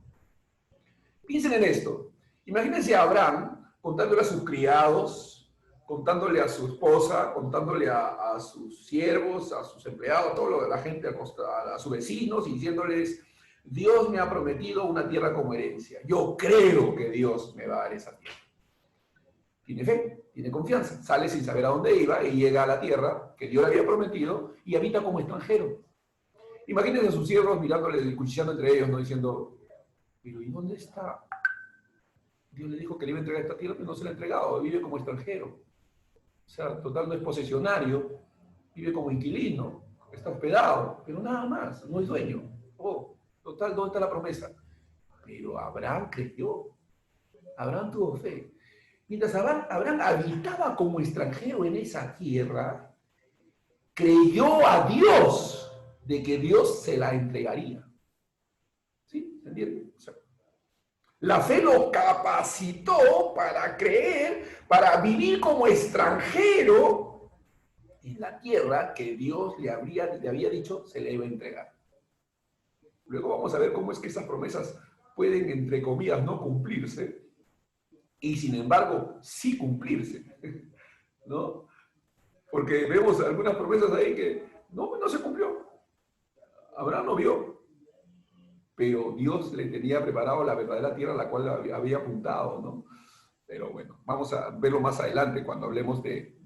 Piensen en esto. Imagínense a Abraham contándole a sus criados, contándole a su esposa, contándole a sus siervos, a sus empleados, a toda la gente, a sus vecinos, y diciéndoles, Dios me ha prometido una tierra como herencia. Yo creo que Dios me va a dar esa tierra. Tiene fe, tiene confianza, sale sin saber a dónde iba y llega a la tierra que Dios le había prometido y habita como extranjero. Imagínense a sus siervos mirándole y cuchillando entre ellos, ¿no? Diciendo, pero ¿y dónde está? Dios le dijo que le iba a entregar esta tierra, pero no se la ha entregado, vive como extranjero. O sea, total, no es posesionario, vive como inquilino, está hospedado, pero nada más, no es dueño. Oh, total, ¿dónde está la promesa? Pero Abraham creyó, Abraham tuvo fe. Mientras Abraham habitaba como extranjero en esa tierra, creyó a Dios de que Dios se la entregaría. ¿Sí? ¿Se entiende? O sea, la fe lo capacitó para creer, para vivir como extranjero en la tierra que Dios le había dicho se le iba a entregar. Luego vamos a ver cómo es que esas promesas pueden, entre comillas, no cumplirse, y sin embargo, sí cumplirse, ¿no? Porque vemos algunas promesas ahí que no se cumplió. Abraham no vio, pero Dios le tenía preparado la verdadera tierra a la cual había apuntado, ¿no? Pero bueno, vamos a verlo más adelante cuando hablemos de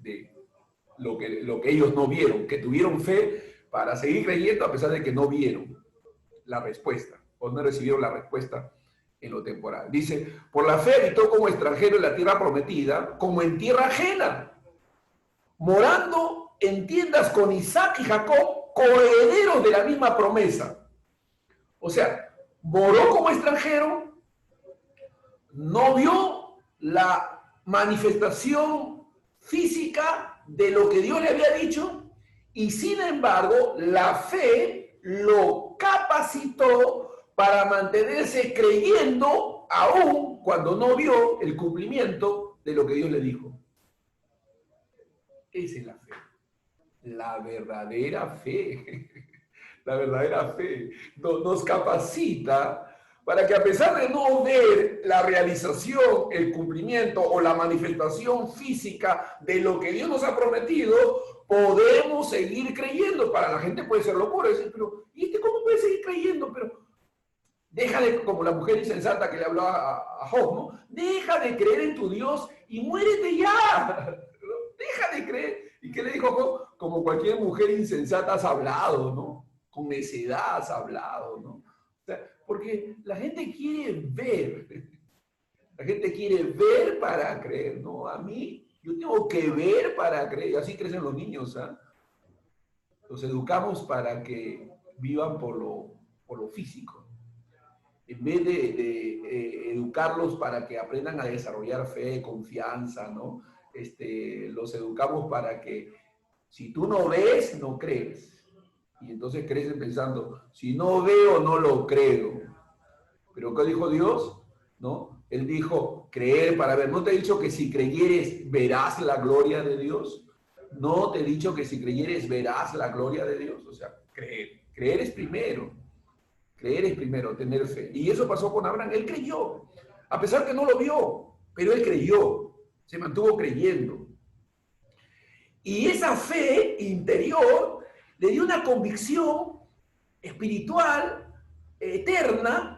lo que ellos no vieron, que tuvieron fe para seguir creyendo a pesar de que no vieron la respuesta, o no recibieron la respuesta en lo temporal. Dice, por la fe habitó como extranjero en la tierra prometida, como en tierra ajena, morando en tiendas con Isaac y Jacob, coherederos de la misma promesa. O sea, moró como extranjero, no vio la manifestación física de lo que Dios le había dicho, y sin embargo, la fe lo capacitó para mantenerse creyendo aún cuando no vio el cumplimiento de lo que Dios le dijo. Esa es la fe. La verdadera fe. La verdadera fe nos capacita para que a pesar de no ver la realización, el cumplimiento o la manifestación física de lo que Dios nos ha prometido, podemos seguir creyendo. Para la gente puede ser locura, decir, pero ¿y este cómo puede seguir creyendo? Pero deja de, como la mujer insensata que le habló a Job, ¿no? Deja de creer en tu Dios y muérete ya. Deja de creer. ¿Y qué le dijo Job? Como cualquier mujer insensata has hablado, ¿no? Con necedad has hablado, ¿no? O sea, porque la gente quiere ver. La gente quiere ver para creer, ¿no? A mí, yo tengo que ver para creer. Y así crecen los niños, ¿ah? Los educamos para que vivan por lo físico. En vez de educarlos para que aprendan a desarrollar fe, confianza, ¿no? Los educamos para que si tú no ves, no crees. Y entonces crecen pensando, si no veo, no lo creo. Pero ¿qué dijo Dios? ¿No? Él dijo, creer para ver. ¿No te he dicho que si creyeres, verás la gloria de Dios? ¿No te he dicho que si creyeres, verás la gloria de Dios? O sea, creer. Creer es primero. Creer es primero, tener fe. Y eso pasó con Abraham. Él creyó, a pesar que no lo vio, pero él creyó. Se mantuvo creyendo. Y esa fe interior le dio una convicción espiritual, eterna,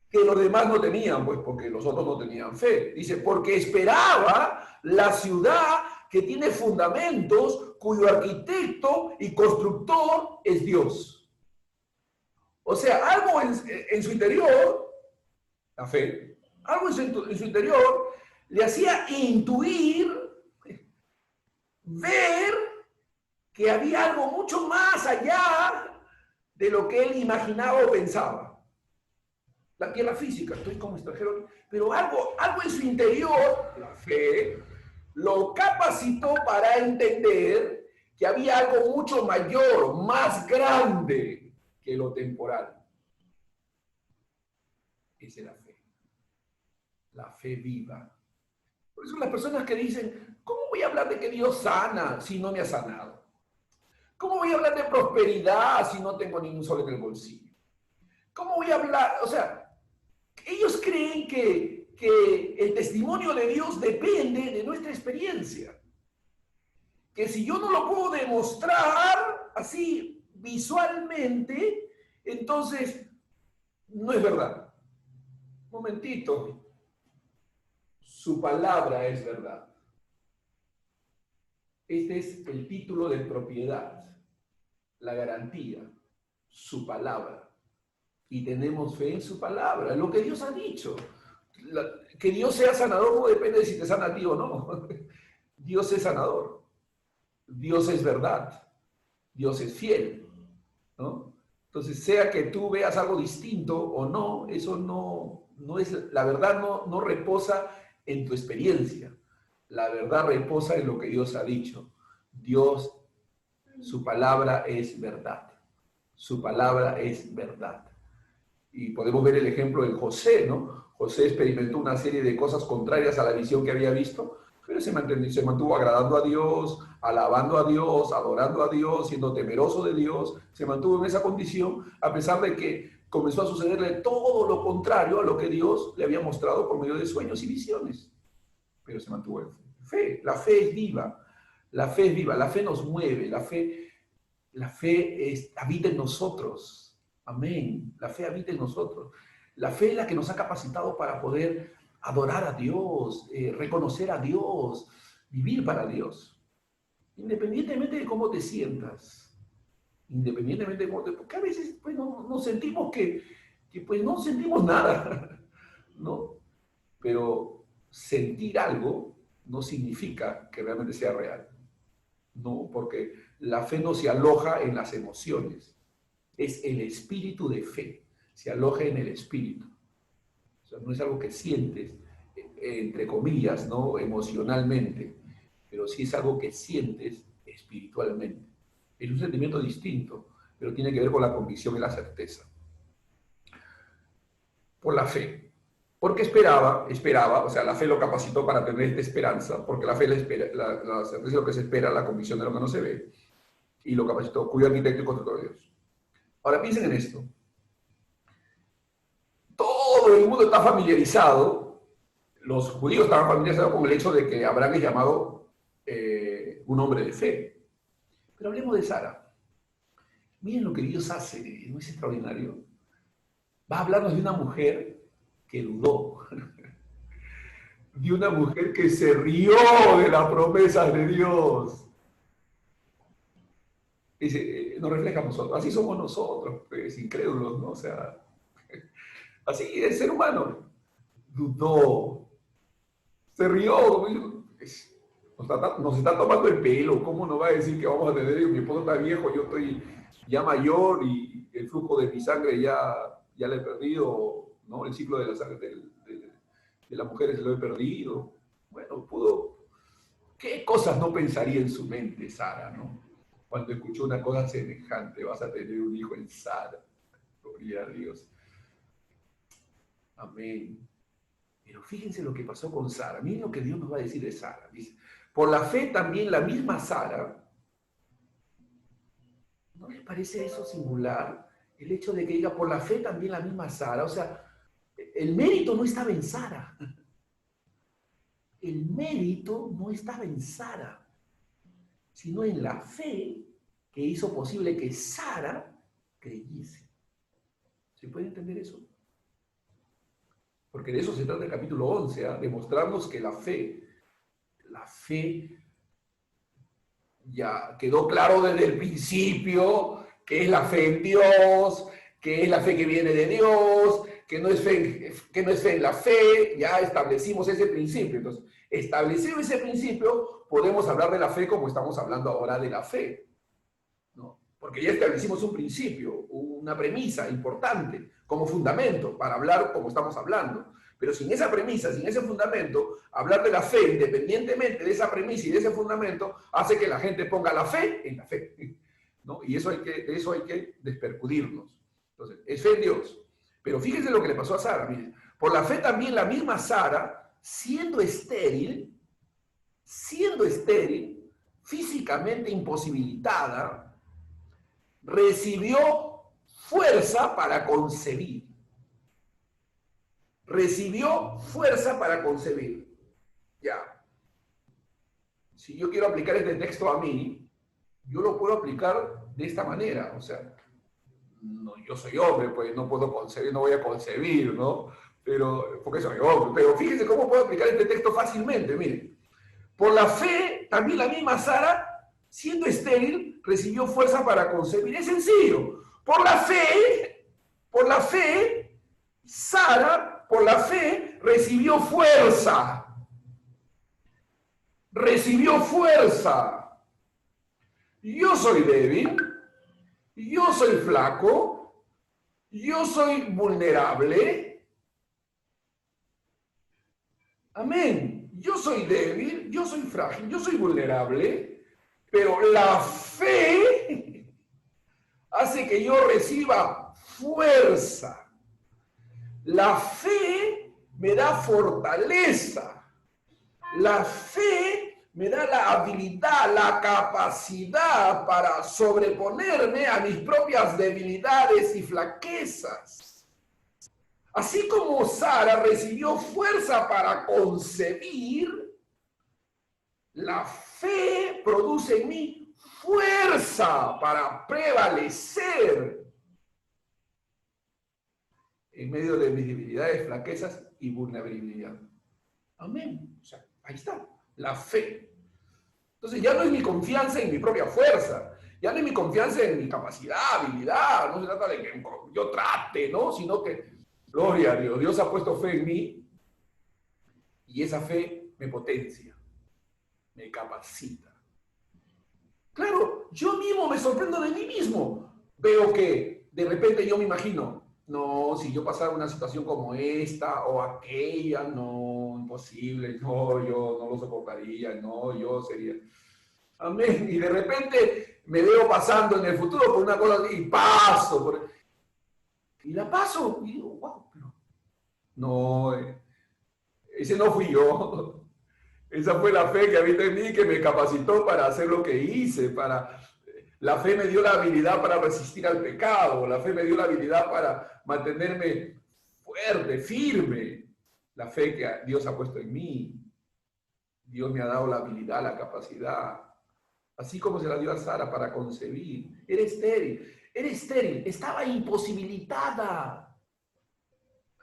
que los demás no tenían, pues porque los otros no tenían fe. Dice, porque esperaba la ciudad que tiene fundamentos, cuyo arquitecto y constructor es Dios. O sea, algo en su interior, la fe, algo en su interior le hacía intuir, ver que había algo mucho más allá de lo que él imaginaba o pensaba. La tierra física, estoy como extranjero, pero algo en su interior, la fe, lo capacitó para entender que había algo mucho mayor, más grande que lo temporal. Esa es la fe viva. Por eso las personas que dicen, ¿cómo voy a hablar de que Dios sana si no me ha sanado? ¿Cómo voy a hablar de prosperidad si no tengo ni un sol en el bolsillo? ¿Cómo voy a hablar? O sea, ellos creen que el testimonio de Dios depende de nuestra experiencia. Que si yo no lo puedo demostrar así visualmente, entonces no es verdad. Un momentito. Su palabra es verdad. Este es el título de propiedad, la garantía, su palabra. Y tenemos fe en su palabra, lo que Dios ha dicho. Que Dios sea sanador no depende de si te sana a ti o no. Dios es sanador. Dios es verdad. Dios es fiel, ¿no? Entonces, sea que tú veas algo distinto o no, eso no es, la verdad no reposa en tu experiencia. La verdad reposa en lo que Dios ha dicho. Dios, su palabra es verdad. Su palabra es verdad. Y podemos ver el ejemplo de José, ¿no? José experimentó una serie de cosas contrarias a la visión que había visto, pero se mantuvo agradando a Dios, alabando a Dios, adorando a Dios, siendo temeroso de Dios. Se mantuvo en esa condición a pesar de que comenzó a sucederle todo lo contrario a lo que Dios le había mostrado por medio de sueños y visiones. Pero se mantuvo en fe. La fe es viva. La fe es viva. La fe nos mueve. La fe habita en nosotros. Amén. La fe habita en nosotros. La fe es la que nos ha capacitado para poder adorar a Dios, reconocer a Dios, vivir para Dios. Independientemente de cómo te sientas. Independientemente de cómo te... Porque a veces pues, no sentimos que pues no sentimos nada, ¿no? Pero sentir algo no significa que realmente sea real. No, porque la fe no se aloja en las emociones. Es el espíritu de fe. Se aloja en el espíritu. O sea, no es algo que sientes, entre comillas, ¿no? Emocionalmente, pero sí es algo que sientes espiritualmente. Es un sentimiento distinto, pero tiene que ver con la convicción y la certeza. Por la fe. Porque esperaba, o sea, la fe lo capacitó para tener esta esperanza, porque la fe la certeza es lo que se espera, la convicción de lo que no se ve, y lo capacitó, cuyo arquitecto y constructor de Dios. Ahora piensen en esto. Todo el mundo está familiarizado, los judíos estaban familiarizados con el hecho de que Abraham es llamado un hombre de fe. Pero hablemos de Sara. Miren lo que Dios hace, ¿no es extraordinario? Va a hablarnos de una mujer que dudó, de una mujer que se rió de las promesas de Dios. Dice, nos refleja a nosotros, así somos nosotros, pues, incrédulos, ¿no? O sea, así es el ser humano. dudó, se rió, nos está tomando el pelo, ¿cómo nos va a decir que vamos a tener? Mi esposo está viejo, yo estoy ya mayor y el flujo de mi sangre ya le he perdido, ¿no? El ciclo de la sangre de las mujeres lo he perdido. Bueno, ¿qué cosas no pensaría en su mente Sara, no? Cuando escuchó una cosa semejante, vas a tener un hijo en Sara. Gloria a Dios. Amén. Pero fíjense lo que pasó con Sara. Miren lo que Dios nos va a decir de Sara. Dice, por la fe también la misma Sara. ¿No les parece eso singular? El hecho de que diga, por la fe también la misma Sara. O sea, el mérito no estaba en Sara. El mérito no estaba en Sara, sino en la fe que hizo posible que Sara creyese. ¿Se puede entender eso? Porque de eso se trata el capítulo 11, ¿eh? Demostrarnos que la fe ya quedó claro desde el principio, que es la fe en Dios, que es la fe que viene de Dios, que no es fe en la fe, ya establecimos ese principio. Entonces, establecido ese principio, podemos hablar de la fe como estamos hablando ahora de la fe, ¿no? Porque ya establecimos un principio, una premisa importante como fundamento para hablar como estamos hablando. Pero sin esa premisa, sin ese fundamento, hablar de la fe, independientemente de esa premisa y de ese fundamento, hace que la gente ponga la fe en la fe, ¿no? Y de eso hay que despercudirnos. Entonces, es fe en Dios. Pero fíjense lo que le pasó a Sara. Miren, por la fe también la misma Sara, siendo estéril, físicamente imposibilitada, recibió fuerza para concebir. Recibió fuerza para concebir. Ya. Si yo quiero aplicar este texto a mí, yo lo puedo aplicar de esta manera. O sea, no, yo soy hombre, pues no puedo concebir, no voy a concebir, ¿no? Pero, porque soy hombre. Pero fíjense cómo puedo aplicar este texto fácilmente. Miren, por la fe, también la misma Sara, siendo estéril, recibió fuerza para concebir. Es sencillo. Por la fe, Sara, por la fe, recibió fuerza. Recibió fuerza. Yo soy débil, yo soy flaco, yo soy vulnerable. Amén. Yo soy débil, yo soy frágil, yo soy vulnerable, pero la fe hace que yo reciba fuerza. La fe me da fortaleza. La fe me da la habilidad, la capacidad para sobreponerme a mis propias debilidades y flaquezas. Así como Sara recibió fuerza para concebir, la fe produce en mí fuerza para prevalecer en medio de mis debilidades, flaquezas y vulnerabilidad. Amén. O sea, ahí está, la fe. Entonces ya no es mi confianza en mi propia fuerza, ya no es mi confianza en mi capacidad, habilidad, no se trata de que yo trate, ¿no? Sino que, gloria a Dios, Dios ha puesto fe en mí y esa fe me potencia, me capacita. Claro, yo mismo me sorprendo de mí mismo. Veo que de repente yo me imagino, no, si yo pasara una situación como esta o aquella, no, imposible, no, yo no lo soportaría, no, yo sería... Amén. Y de repente me veo pasando en el futuro por una cosa así, y paso. Y la paso, y digo, wow, pero... No, ese no fui yo. Esa fue la fe que habita en mí, que me capacitó para hacer lo que hice, La fe me dio la habilidad para resistir al pecado, la fe me dio la habilidad para mantenerme fuerte, firme. La fe que Dios ha puesto en mí. Dios me ha dado la habilidad, la capacidad. Así como se la dio a Sara para concebir. Era estéril, estaba imposibilitada.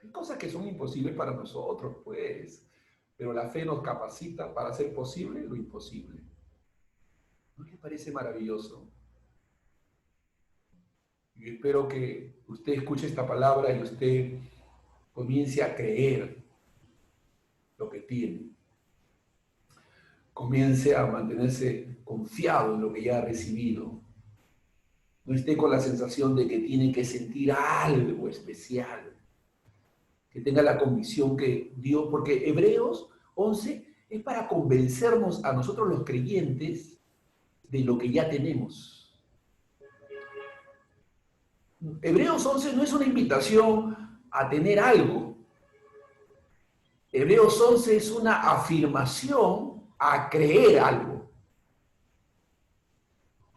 Hay cosas que son imposibles para nosotros, pues. Pero la fe nos capacita para hacer posible lo imposible. ¿No les parece maravilloso? Yo espero que usted escuche esta palabra y usted comience a creer lo que tiene. Comience a mantenerse confiado en lo que ya ha recibido. No esté con la sensación de que tiene que sentir algo especial. Que tenga la convicción que Dios, porque Hebreos 11 es para convencernos a nosotros los creyentes de lo que ya tenemos. Hebreos 11 no es una invitación a tener algo. Hebreos 11 es una afirmación a creer algo.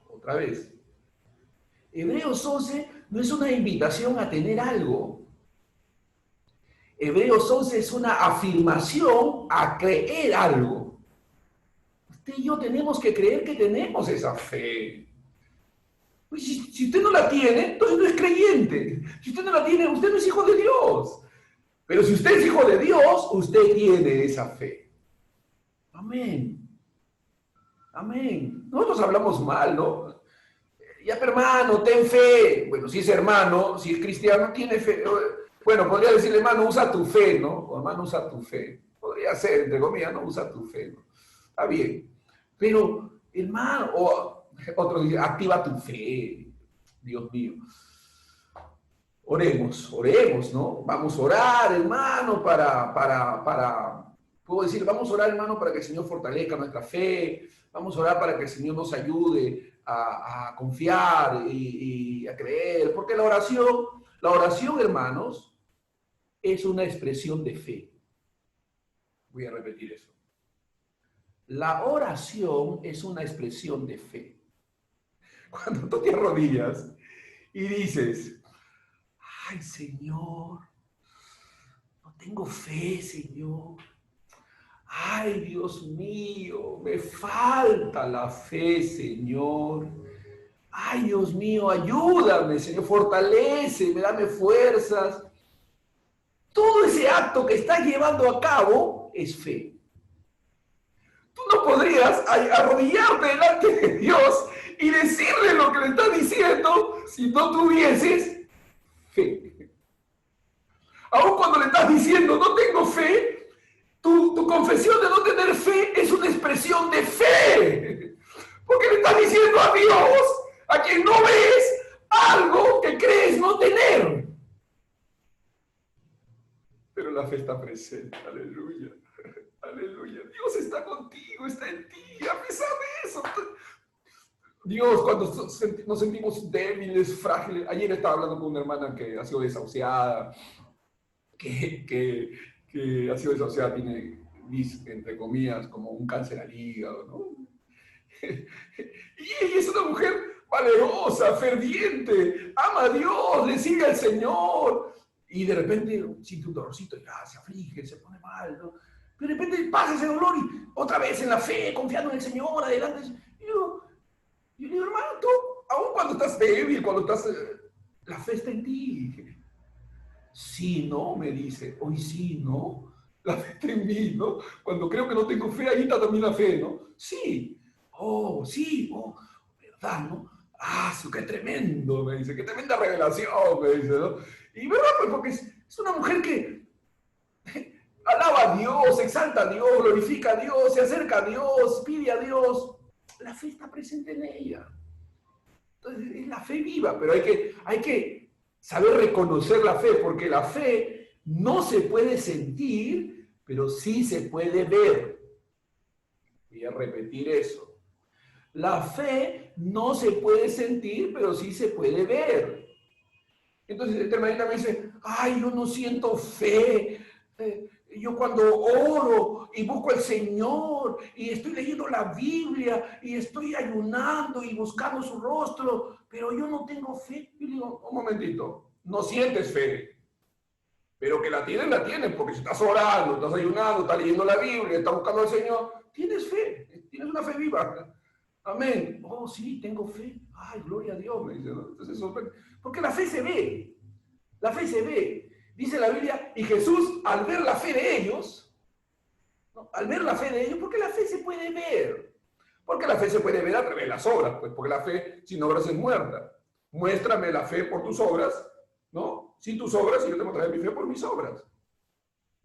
Otra vez. Hebreos 11 no es una invitación a tener algo. Hebreos 11 es una afirmación a creer algo. Usted y yo tenemos que creer que tenemos esa fe. Si usted no la tiene, entonces no es creyente. Si usted no la tiene, usted no es hijo de Dios. Pero si usted es hijo de Dios, usted tiene esa fe. Amén. Amén. Nosotros hablamos mal, ¿no? Ya, pero hermano, ten fe. Bueno, si es hermano, si es cristiano, tiene fe. Bueno, podría decirle, hermano, usa tu fe, ¿no? O hermano, usa tu fe. Podría ser, entre comillas, no, usa tu fe, ¿no? Está bien. Pero, hermano, o otro dice, activa tu fe. Dios mío. Oremos, ¿no? Vamos a orar, hermano, puedo decir, vamos a orar, hermano, para que el Señor fortalezca nuestra fe. Vamos a orar para que el Señor nos ayude a confiar y a creer. Porque la oración, hermanos, es una expresión de fe. Voy a repetir eso. La oración es una expresión de fe. Cuando tú te arrodillas y dices, ay, Señor, no tengo fe, Señor. Ay, Dios mío, me falta la fe, Señor. Ay, Dios mío, ayúdame, Señor, fortaléceme, dame fuerzas. Todo ese acto que estás llevando a cabo es fe. Tú no podrías arrodillarte delante de Dios y decirle lo que le estás diciendo si no tuvieses fe. Aun cuando le estás diciendo no tengo fe, tu confesión de no tener fe es una expresión de fe. Porque le estás diciendo a Dios, a quien no ves, algo que crees no tener. Pero la fe está presente, aleluya, aleluya. Dios está contigo, está en ti, a pesar de eso. Dios, cuando nos sentimos débiles, frágiles. Ayer estaba hablando con una hermana que ha sido desahuciada, que ha sido desahuciada, tiene, entre comillas, como un cáncer al hígado, ¿no? Y ella es una mujer valerosa, ferviente, ama a Dios, le sigue al Señor. Y de repente siente un dolorcito y se aflige, se pone mal, ¿no? Pero de repente pasa ese dolor y otra vez en la fe, confiando en el Señor, adelante. Y yo digo, hermano, tú, aun cuando estás débil, cuando estás, la fe está en ti. Sí, no, me dice, hoy sí, ¿no? La fe está en mí, ¿no? Cuando creo que no tengo fe, ahí está también la fe, ¿no? Sí, sí, ¿verdad, no? Qué tremendo, me dice, qué tremenda revelación, me dice, ¿no? Y verdad, pues porque es una mujer que alaba a Dios, exalta a Dios, glorifica a Dios, se acerca a Dios, pide a Dios. La fe está presente en ella. Entonces es la fe viva, pero hay que saber reconocer la fe, porque la fe no se puede sentir, pero sí se puede ver. Voy a repetir eso. La fe no se puede sentir, pero sí se puede ver. Entonces esta hermanita me dice, ay, yo no siento fe. Yo cuando oro y busco al Señor y estoy leyendo la Biblia y estoy ayunando y buscando su rostro, pero yo no tengo fe. Y digo, un momentito, no sientes fe. Pero que la tienes, porque si estás orando, estás ayunando, estás leyendo la Biblia, estás buscando al Señor, tienes fe, tienes una fe viva. Amén. Oh, sí, tengo fe. Ay, gloria a Dios, me dice, ¿no? Entonces, porque la fe se ve. La fe se ve. Dice la Biblia, y Jesús, al ver la fe de ellos, ¿no? Al ver la fe de ellos, porque la fe se puede ver. Porque la fe se puede ver a través de las obras, pues porque la fe sin obras es muerta. Muéstrame la fe por tus obras, ¿no? Sin tus obras, y yo te mostraré mi fe por mis obras.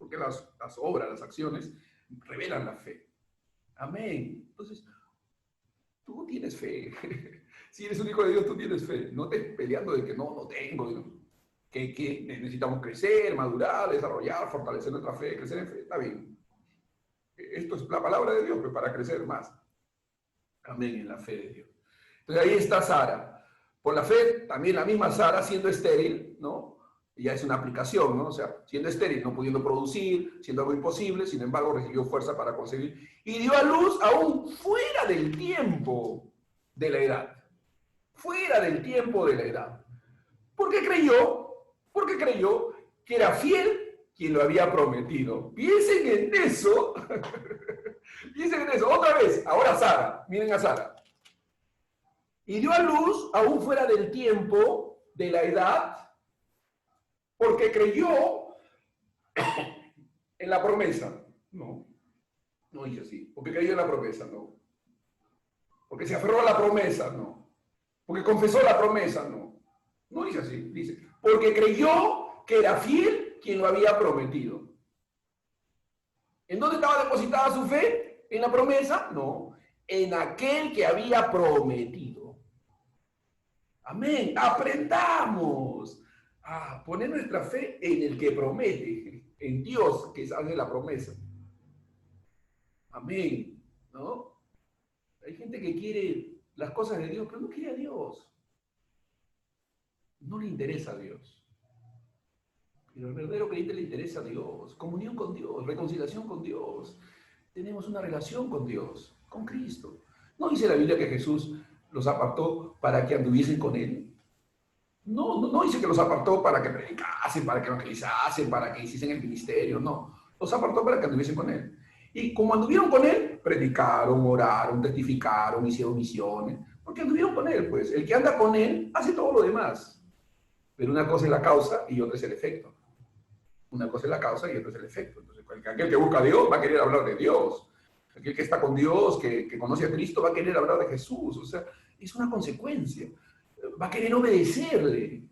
porque las obras, las acciones, revelan la fe. Amén. Entonces, tú tienes fe. Si eres un hijo de Dios, tú tienes fe. No estés peleando de que no tengo, que necesitamos crecer, madurar, desarrollar, fortalecer nuestra fe, crecer en fe. Está bien. Esto es la palabra de Dios, pero para crecer más. Amén, en la fe de Dios. Entonces ahí está Sara. Por la fe, también la misma Sara siendo estéril, ¿no? Ya es una aplicación, ¿no? O sea, siendo estéril, no pudiendo producir, siendo algo imposible, sin embargo recibió fuerza para concebir y dio a luz aún fuera del tiempo de la edad. Fuera del tiempo de la edad. Porque creyó que era fiel quien lo había prometido. Piensen en eso. Piensen en eso. Otra vez, ahora Sara. Miren a Sara. Y dio a luz aún fuera del tiempo de la edad, porque creyó en la promesa. No dice así. Porque creyó en la promesa, no. Porque se aferró a la promesa, no. Porque confesó la promesa, no. No dice así, dice, porque creyó que era fiel quien lo había prometido. ¿En dónde estaba depositada su fe? ¿En la promesa? No, en aquel que había prometido. Amén, aprendamos a poner nuestra fe en el que promete, en Dios que hace la promesa. Amén, ¿no? Hay gente que quiere las cosas de Dios, pero no quiere a Dios. No le interesa a Dios. Pero al verdadero creyente le interesa a Dios. Comunión con Dios, reconciliación con Dios. Tenemos una relación con Dios, con Cristo. ¿No dice la Biblia que Jesús los apartó para que anduviesen con Él? No dice que los apartó para que predicasen, para que evangelizasen, para que hiciesen el ministerio. No, los apartó para que anduviesen con Él. Y como anduvieron con Él, predicaron, oraron, testificaron, hicieron misiones. Porque anduvieron con Él, pues. El que anda con Él hace todo lo demás. Pero una cosa es la causa y otra es el efecto. Una cosa es la causa y otra es el efecto. Entonces, aquel que busca a Dios va a querer hablar de Dios. Aquel que está con Dios, que conoce a Cristo, va a querer hablar de Jesús. O sea, es una consecuencia. Va a querer obedecerle.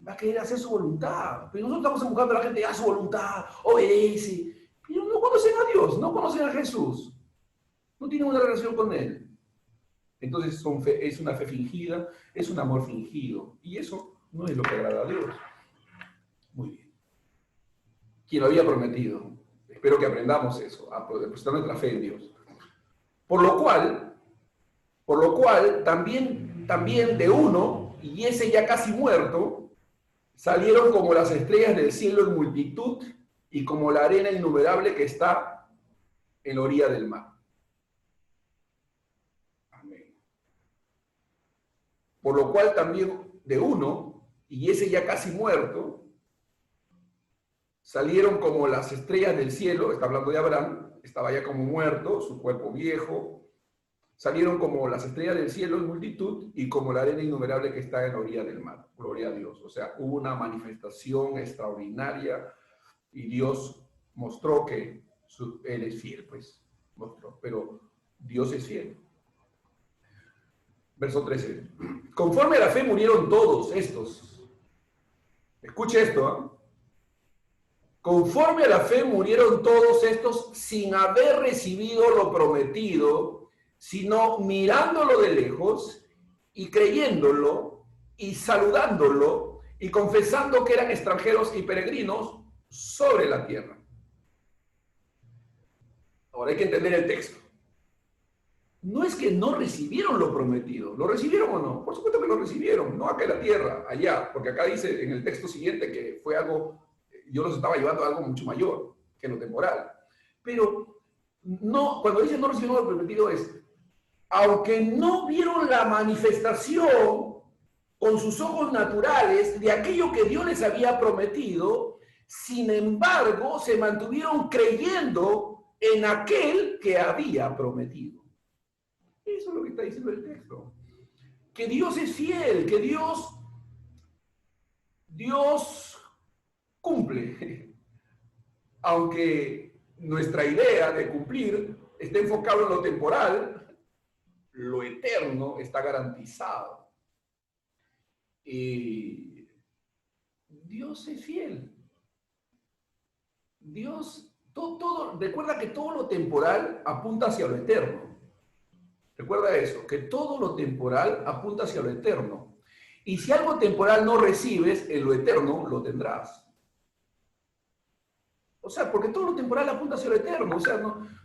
Va a querer hacer su voluntad. Pero nosotros estamos buscando a la gente, su voluntad, obedece. Pero no conocen a Dios, no conocen a Jesús. No tienen una relación con Él. Entonces es una fe fingida, es un amor fingido. Y eso no es lo que agrada a Dios. Muy bien. Quien lo había prometido. Espero que aprendamos eso, a depositar nuestra fe en Dios. Por lo cual también de uno, y ese ya casi muerto, salieron como las estrellas del cielo en multitud y como la arena innumerable que está en la orilla del mar. Amén. Por lo cual también de uno, y ese ya casi muerto, salieron como las estrellas del cielo, está hablando de Abraham, estaba ya como muerto, su cuerpo viejo, salieron como las estrellas del cielo en multitud y como la arena innumerable que está en la orilla del mar. Gloria a Dios. O sea, hubo una manifestación extraordinaria y Dios mostró que Él es fiel, pues, mostró, pero Dios es fiel. Verso 13. Conforme a la fe murieron todos estos. Escuche esto, ¿eh? Conforme a la fe murieron todos estos sin haber recibido lo prometido, sino mirándolo de lejos y creyéndolo y saludándolo y confesando que eran extranjeros y peregrinos sobre la tierra. Ahora hay que entender el texto. No es que no recibieron lo prometido. ¿Lo recibieron o no? Por supuesto que lo recibieron. No acá en la tierra, allá. Porque acá dice en el texto siguiente que fue algo, Dios los estaba llevando a algo mucho mayor que lo temporal. Pero no, cuando dice no recibieron lo prometido es, aunque no vieron la manifestación con sus ojos naturales de aquello que Dios les había prometido, sin embargo, se mantuvieron creyendo en aquel que había prometido. Eso es lo que está diciendo el texto. Que Dios es fiel, que Dios cumple. Aunque nuestra idea de cumplir está enfocada en lo temporal, lo eterno está garantizado. Y Dios es fiel. Dios, recuerda que todo lo temporal apunta hacia lo eterno. Recuerda eso, que todo lo temporal apunta hacia lo eterno. Y si algo temporal no recibes, en lo eterno lo tendrás. O sea, porque todo lo temporal apunta hacia lo eterno. O sea,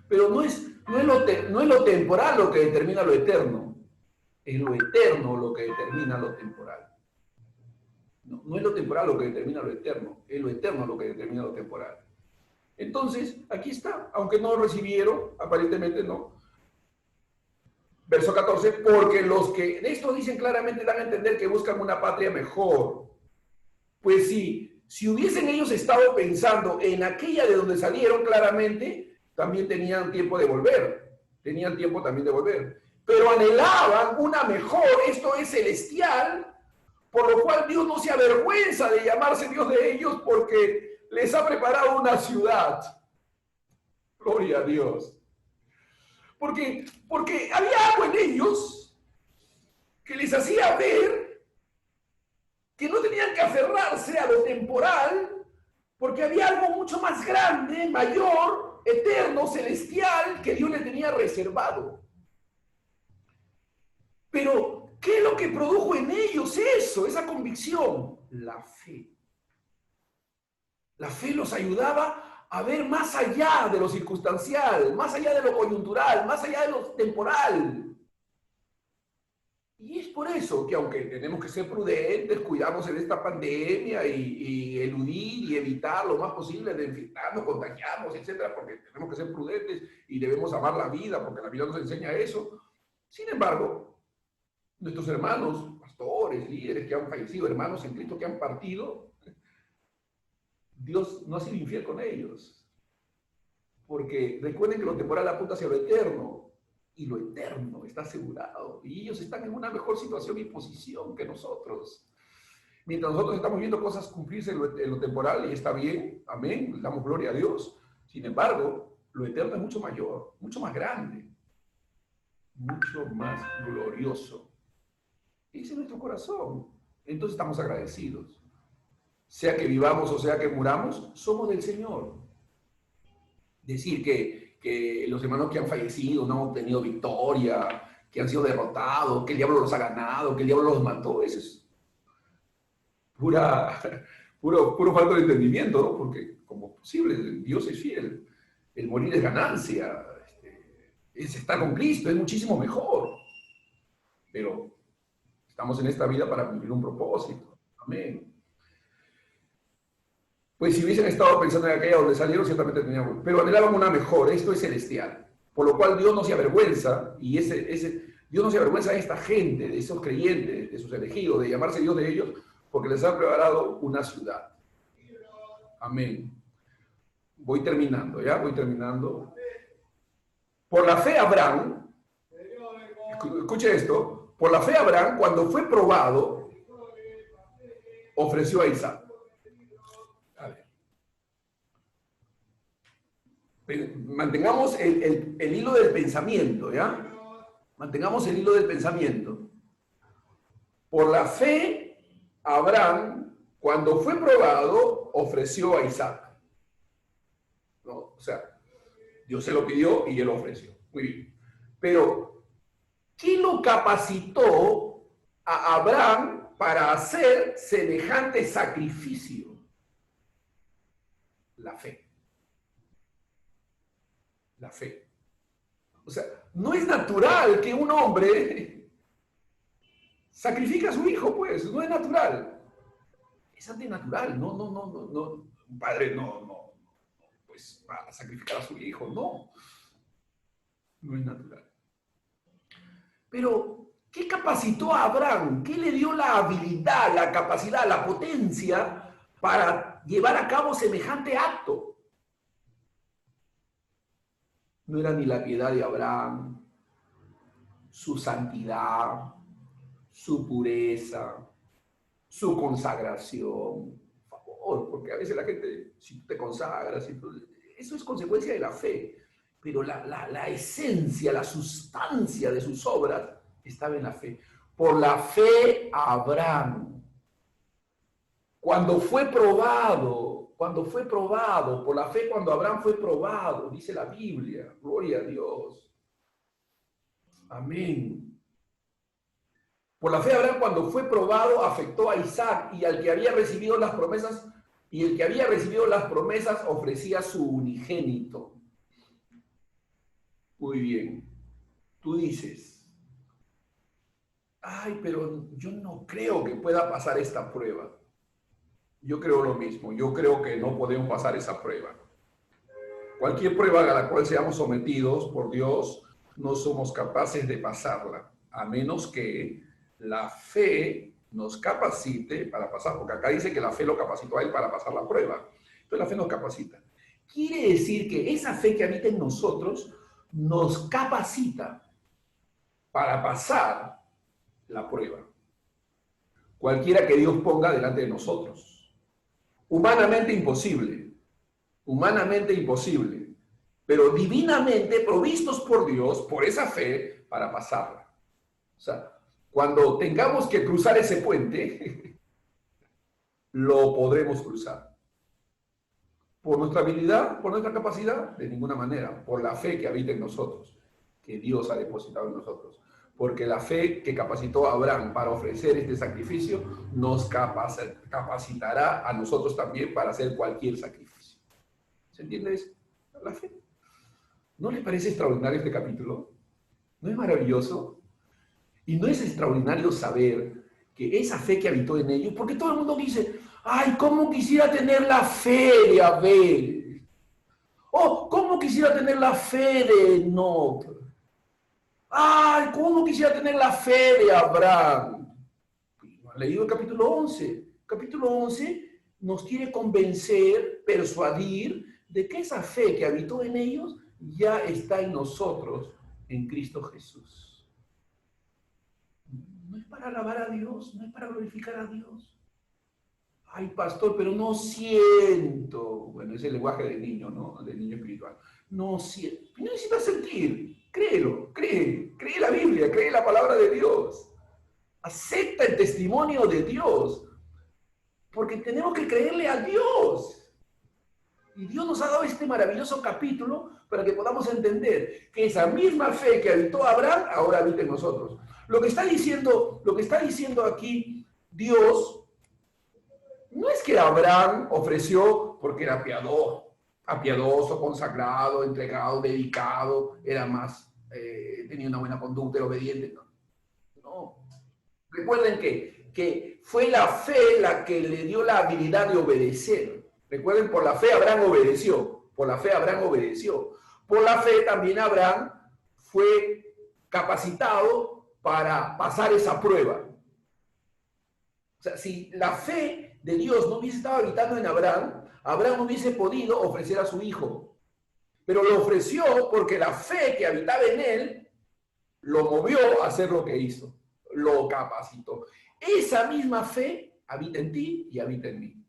pero no es lo temporal lo que determina lo eterno. Es lo eterno lo que determina lo temporal. No es lo temporal lo que determina lo eterno. Es lo eterno lo que determina lo temporal. Entonces, aquí está. Aunque no recibieron, aparentemente no. Verso 14, porque los que de esto dicen claramente dan a entender que buscan una patria mejor. Pues si hubiesen ellos estado pensando en aquella de donde salieron claramente, también tenían tiempo de volver. Tenían tiempo también de volver. Pero anhelaban una mejor, esto es celestial, por lo cual Dios no se avergüenza de llamarse Dios de ellos porque les ha preparado una ciudad. Gloria a Dios. Porque había algo en ellos que les hacía ver que no tenían que aferrarse a lo temporal, porque había algo mucho más grande, mayor, eterno, celestial, que Dios les tenía reservado. Pero, ¿qué es lo que produjo en ellos eso, esa convicción? La fe. La fe los ayudaba a ver más allá de lo circunstancial, más allá de lo coyuntural, más allá de lo temporal. Y es por eso que aunque tenemos que ser prudentes, cuidarnos en esta pandemia y eludir y evitar lo más posible de infectarnos, contagiarnos, etcétera, porque tenemos que ser prudentes y debemos amar la vida, porque la vida nos enseña eso. Sin embargo, nuestros hermanos, pastores, líderes que han fallecido, hermanos en Cristo que han partido, Dios no ha sido infiel con ellos. Porque recuerden que lo temporal apunta hacia lo eterno. Y lo eterno está asegurado. Y ellos están en una mejor situación y posición que nosotros. Mientras nosotros estamos viendo cosas cumplirse en lo temporal, y está bien, amén, damos gloria a Dios. Sin embargo, lo eterno es mucho mayor, mucho más grande, mucho más glorioso. Ese es nuestro corazón. Entonces estamos agradecidos. Sea que vivamos o sea que muramos, somos del Señor. Decir que los hermanos que han fallecido no han obtenido victoria, que han sido derrotados, que el diablo los ha ganado, que el diablo los mató, eso es puro falta de entendimiento, ¿no? Porque como posible, Dios es fiel. El morir es ganancia, es estar con Cristo, es muchísimo mejor. Pero estamos en esta vida para cumplir un propósito. Amén. Pues si hubiesen estado pensando en aquella donde salieron, ciertamente tenían, pero anhelaban una mejor, esto es celestial. Por lo cual Dios no se avergüenza, y Dios no se avergüenza de esta gente, de esos creyentes, de sus elegidos, de llamarse Dios de ellos, porque les ha preparado una ciudad. Amén. Voy terminando, ¿ya? Voy terminando. Por la fe Abraham, escuche esto, por la fe Abraham, cuando fue probado, ofreció a Isaac. Mantengamos el hilo del pensamiento, ¿ya? Mantengamos el hilo del pensamiento. Por la fe, Abraham, cuando fue probado, ofreció a Isaac. ¿No? O sea, Dios se lo pidió y él lo ofreció. Muy bien. Pero, ¿qué lo capacitó a Abraham para hacer semejante sacrificio? La fe. La fe. O sea, no es natural que un hombre sacrifique a su hijo, pues, no es natural. Es antinatural, no, un padre no, pues, va a sacrificar a su hijo, no. No es natural. Pero, ¿qué capacitó a Abraham? ¿Qué le dio la habilidad, la capacidad, la potencia para llevar a cabo semejante acto? No era ni la piedad de Abraham, su santidad, su pureza, su consagración. Por favor, porque a veces la gente, si tú te consagras, eso es consecuencia de la fe. Pero la esencia, la sustancia de sus obras estaba en la fe. Por la fe Abraham, cuando fue probado, cuando fue probado, por la fe cuando Abraham fue probado, dice la Biblia. Gloria a Dios. Amén. Por la fe Abraham cuando fue probado afectó a Isaac y al que había recibido las promesas, y el que había recibido las promesas ofrecía su unigénito. Muy bien. Tú dices, ay, pero yo no creo que pueda pasar esta prueba. Yo creo lo mismo. Yo creo que no podemos pasar esa prueba. Cualquier prueba a la cual seamos sometidos por Dios, no somos capaces de pasarla, a menos que la fe nos capacite para pasar, porque acá dice que la fe lo capacitó a él para pasar la prueba. Entonces la fe nos capacita. Quiere decir que esa fe que habita en nosotros nos capacita para pasar la prueba. Cualquiera que Dios ponga delante de nosotros. Humanamente imposible, pero divinamente provistos por Dios, por esa fe, para pasarla. O sea, cuando tengamos que cruzar ese puente, lo podremos cruzar. ¿Por nuestra habilidad? ¿Por nuestra capacidad? De ninguna manera. Por la fe que habita en nosotros, que Dios ha depositado en nosotros. Porque la fe que capacitó a Abraham para ofrecer este sacrificio nos capacitará a nosotros también para hacer cualquier sacrificio. ¿Se entiende eso? La fe. ¿No les parece extraordinario este capítulo? ¿No es maravilloso? Y no es extraordinario saber que esa fe que habitó en ellos, porque todo el mundo dice, ay, ¿cómo quisiera tener la fe de Abel? Oh, ¿cómo quisiera tener la fe de Enoc? Ay, ¿cómo quisiera tener la fe de Abraham? ¿No han leído el capítulo 11? El capítulo 11 nos quiere convencer, persuadir de que esa fe que habitó en ellos ya está en nosotros, en Cristo Jesús. No es para alabar a Dios, no es para glorificar a Dios. Ay, pastor, pero no siento. Bueno, es el lenguaje del niño, ¿no? Del niño espiritual. No siento. No necesitas sentir. Créelo, cree la Biblia, cree la palabra de Dios. Acepta el testimonio de Dios. Porque tenemos que creerle a Dios. Y Dios nos ha dado este maravilloso capítulo para que podamos entender que esa misma fe que habitó Abraham, ahora habita en nosotros. Lo que está diciendo aquí Dios, no es que Abraham ofreció porque era piadoso, consagrado, entregado, dedicado, era más, tenía una buena conducta, era obediente. No. Recuerden que fue la fe la que le dio la habilidad de obedecer. Recuerden, por la fe Abraham obedeció. Por la fe Abraham obedeció. Por la fe también Abraham fue capacitado para pasar esa prueba. O sea, si la fe de Dios no hubiese estado habitando en Abraham, Abraham no hubiese podido ofrecer a su hijo. Pero lo ofreció porque la fe que habitaba en él lo movió a hacer lo que hizo. Lo capacitó. Esa misma fe habita en ti y habita en mí.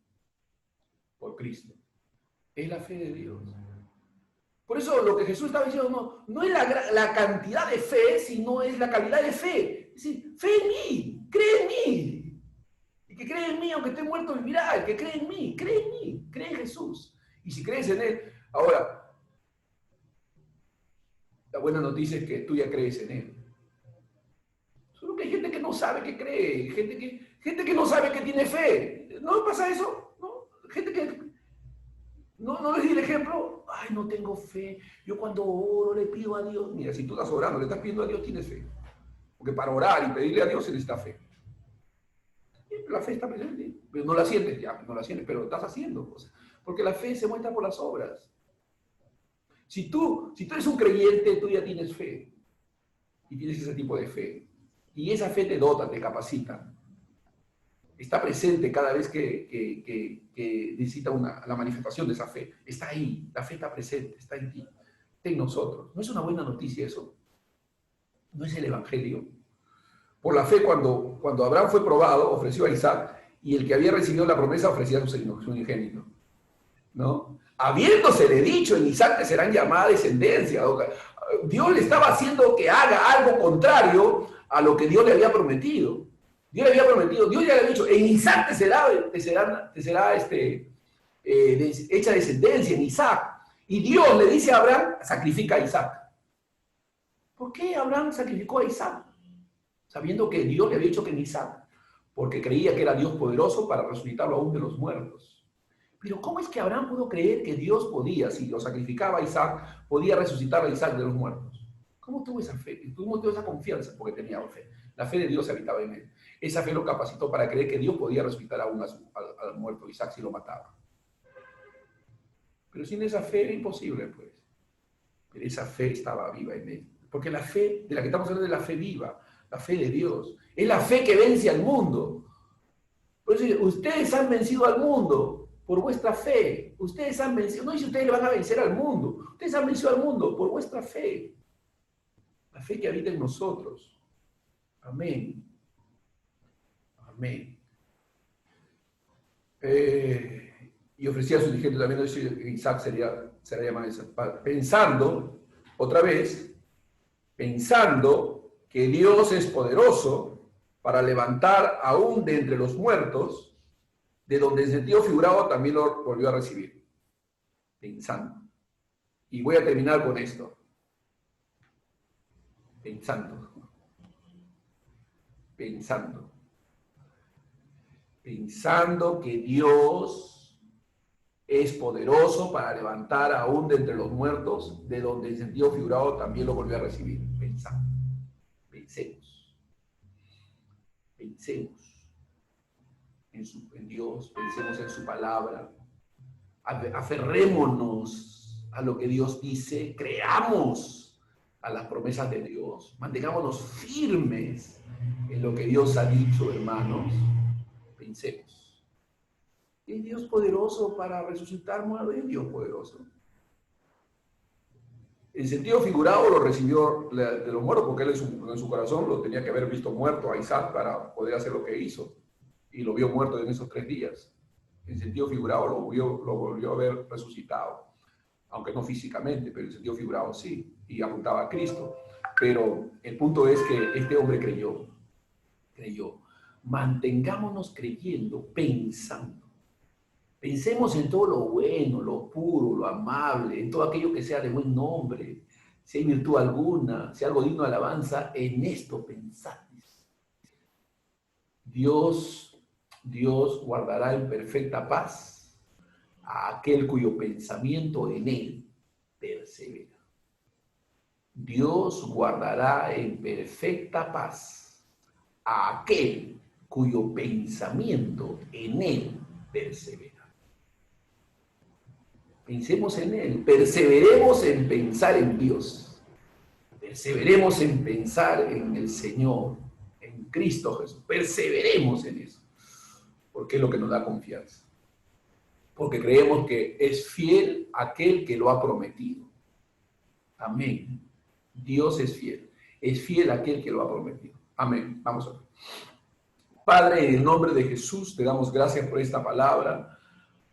Por Cristo. Es la fe de Dios. Por eso lo que Jesús estaba diciendo no es la cantidad de fe, sino es la calidad de fe. Es decir, fe en mí, cree en mí. El que cree en mí, aunque esté muerto, vivirá. El que cree en mí, cree en Jesús. Y si crees en Él, ahora, la buena noticia es que tú ya crees en Él. Solo que hay gente que no sabe que cree, gente que no sabe que tiene fe. ¿No pasa eso? ¿No? Gente que no les di el ejemplo. Ay, no tengo fe. Yo cuando oro le pido a Dios. Mira, si tú estás orando, le estás pidiendo a Dios, tienes fe. Porque para orar y pedirle a Dios se necesita fe. La fe está presente, pero no la sientes, pero estás haciendo cosas. Porque la fe se muestra por las obras. Si tú eres un creyente, tú ya tienes fe. Y tienes ese tipo de fe. Y esa fe te dota, te capacita. Está presente cada vez que necesita la manifestación de esa fe. Está ahí, la fe está presente, está en ti, está en nosotros. ¿No es una buena noticia eso? ¿No es el Evangelio? Por la fe, cuando Abraham fue probado, ofreció a Isaac, y el que había recibido la promesa ofrecía a su unigénito. ¿No? Habiéndosele dicho, en Isaac te serán llamada descendencia. Dios le estaba haciendo que haga algo contrario a lo que Dios le había prometido. Dios ya le había dicho, en Isaac te será hecha descendencia en Isaac. Y Dios le dice a Abraham, sacrifica a Isaac. ¿Por qué Abraham sacrificó a Isaac? Sabiendo que Dios le había dicho que en Isaac, porque creía que era Dios poderoso para resucitarlo aún de los muertos. Pero ¿cómo es que Abraham pudo creer que Dios podía, si lo sacrificaba a Isaac, podía resucitar a Isaac de los muertos? ¿Cómo tuvo esa fe? ¿Cómo tuvo esa confianza? Porque tenía fe. La fe de Dios habitaba en él. Esa fe lo capacitó para creer que Dios podía resucitar aún al muerto Isaac si lo mataba. Pero sin esa fe era imposible, pues. Pero esa fe estaba viva en él. Porque la fe de la que estamos hablando es la fe viva, la fe de Dios. Es la fe que vence al mundo. Por eso ustedes han vencido al mundo por vuestra fe. Ustedes han vencido, no dice ustedes le van a vencer al mundo. Ustedes han vencido al mundo por vuestra fe. La fe que habita en nosotros. Amén. Amén. Y ofrecía a sus dirigentes también, Isaac sería llamado Isaac. Pensando, otra vez, pensando que Dios es poderoso para levantar aún de entre los muertos, de donde en sentido figurado también lo volvió a recibir. Pensando. Y voy a terminar con esto. Pensando. Pensando. Pensando que Dios es poderoso para levantar aún de entre los muertos, de donde en sentido figurado también lo volvió a recibir. Pensando. Pensemos. Pensemos en Dios, pensemos en su palabra. Aferrémonos a lo que Dios dice, creamos a las promesas de Dios, mantengámonos firmes en lo que Dios ha dicho, hermanos. Pensemos. ¿Es Dios poderoso para resucitar muertos? ¿Es Dios poderoso? En sentido figurado lo recibió de los muertos, porque él en su corazón lo tenía que haber visto muerto a Isaac para poder hacer lo que hizo. Y lo vio muerto en esos 3 días. En sentido figurado lo volvió a ver resucitado. Aunque no físicamente, pero en sentido figurado sí. Y apuntaba a Cristo. Pero el punto es que este hombre creyó. Mantengámonos creyendo, pensando. Pensemos en todo lo bueno, lo puro, lo amable, en todo aquello que sea de buen nombre. Si hay virtud alguna, si algo digno de alabanza, en esto pensad. Dios guardará en perfecta paz a aquel cuyo pensamiento en él persevera. Dios guardará en perfecta paz a aquel cuyo pensamiento en él persevera. Pensemos en él, perseveremos en pensar en Dios, perseveremos en pensar en el Señor, en Cristo Jesús, perseveremos en eso, porque es lo que nos da confianza, porque creemos que es fiel aquel que lo ha prometido. Amén. Dios es fiel aquel que lo ha prometido. Amén. Vamos a ver. Padre, en el nombre de Jesús, te damos gracias por esta palabra.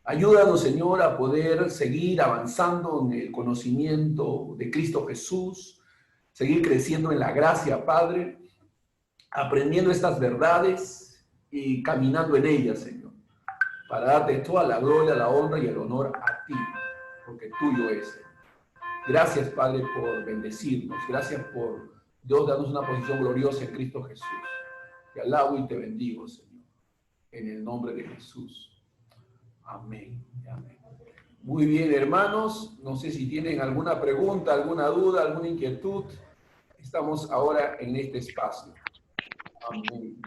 Ayúdanos, Señor, a poder seguir avanzando en el conocimiento de Cristo Jesús, seguir creciendo en la gracia, Padre, aprendiendo estas verdades y caminando en ellas, Señor, para darte toda la gloria, la honra y el honor a ti, porque tuyo es, Señor. Gracias, Padre, por bendecirnos. Gracias por Dios darnos una posición gloriosa en Cristo Jesús. Te alabo y te bendigo, Señor, en el nombre de Jesús. Amén. Amén. Muy bien, hermanos. No sé si tienen alguna pregunta, alguna duda, alguna inquietud. Estamos ahora en este espacio. Amén.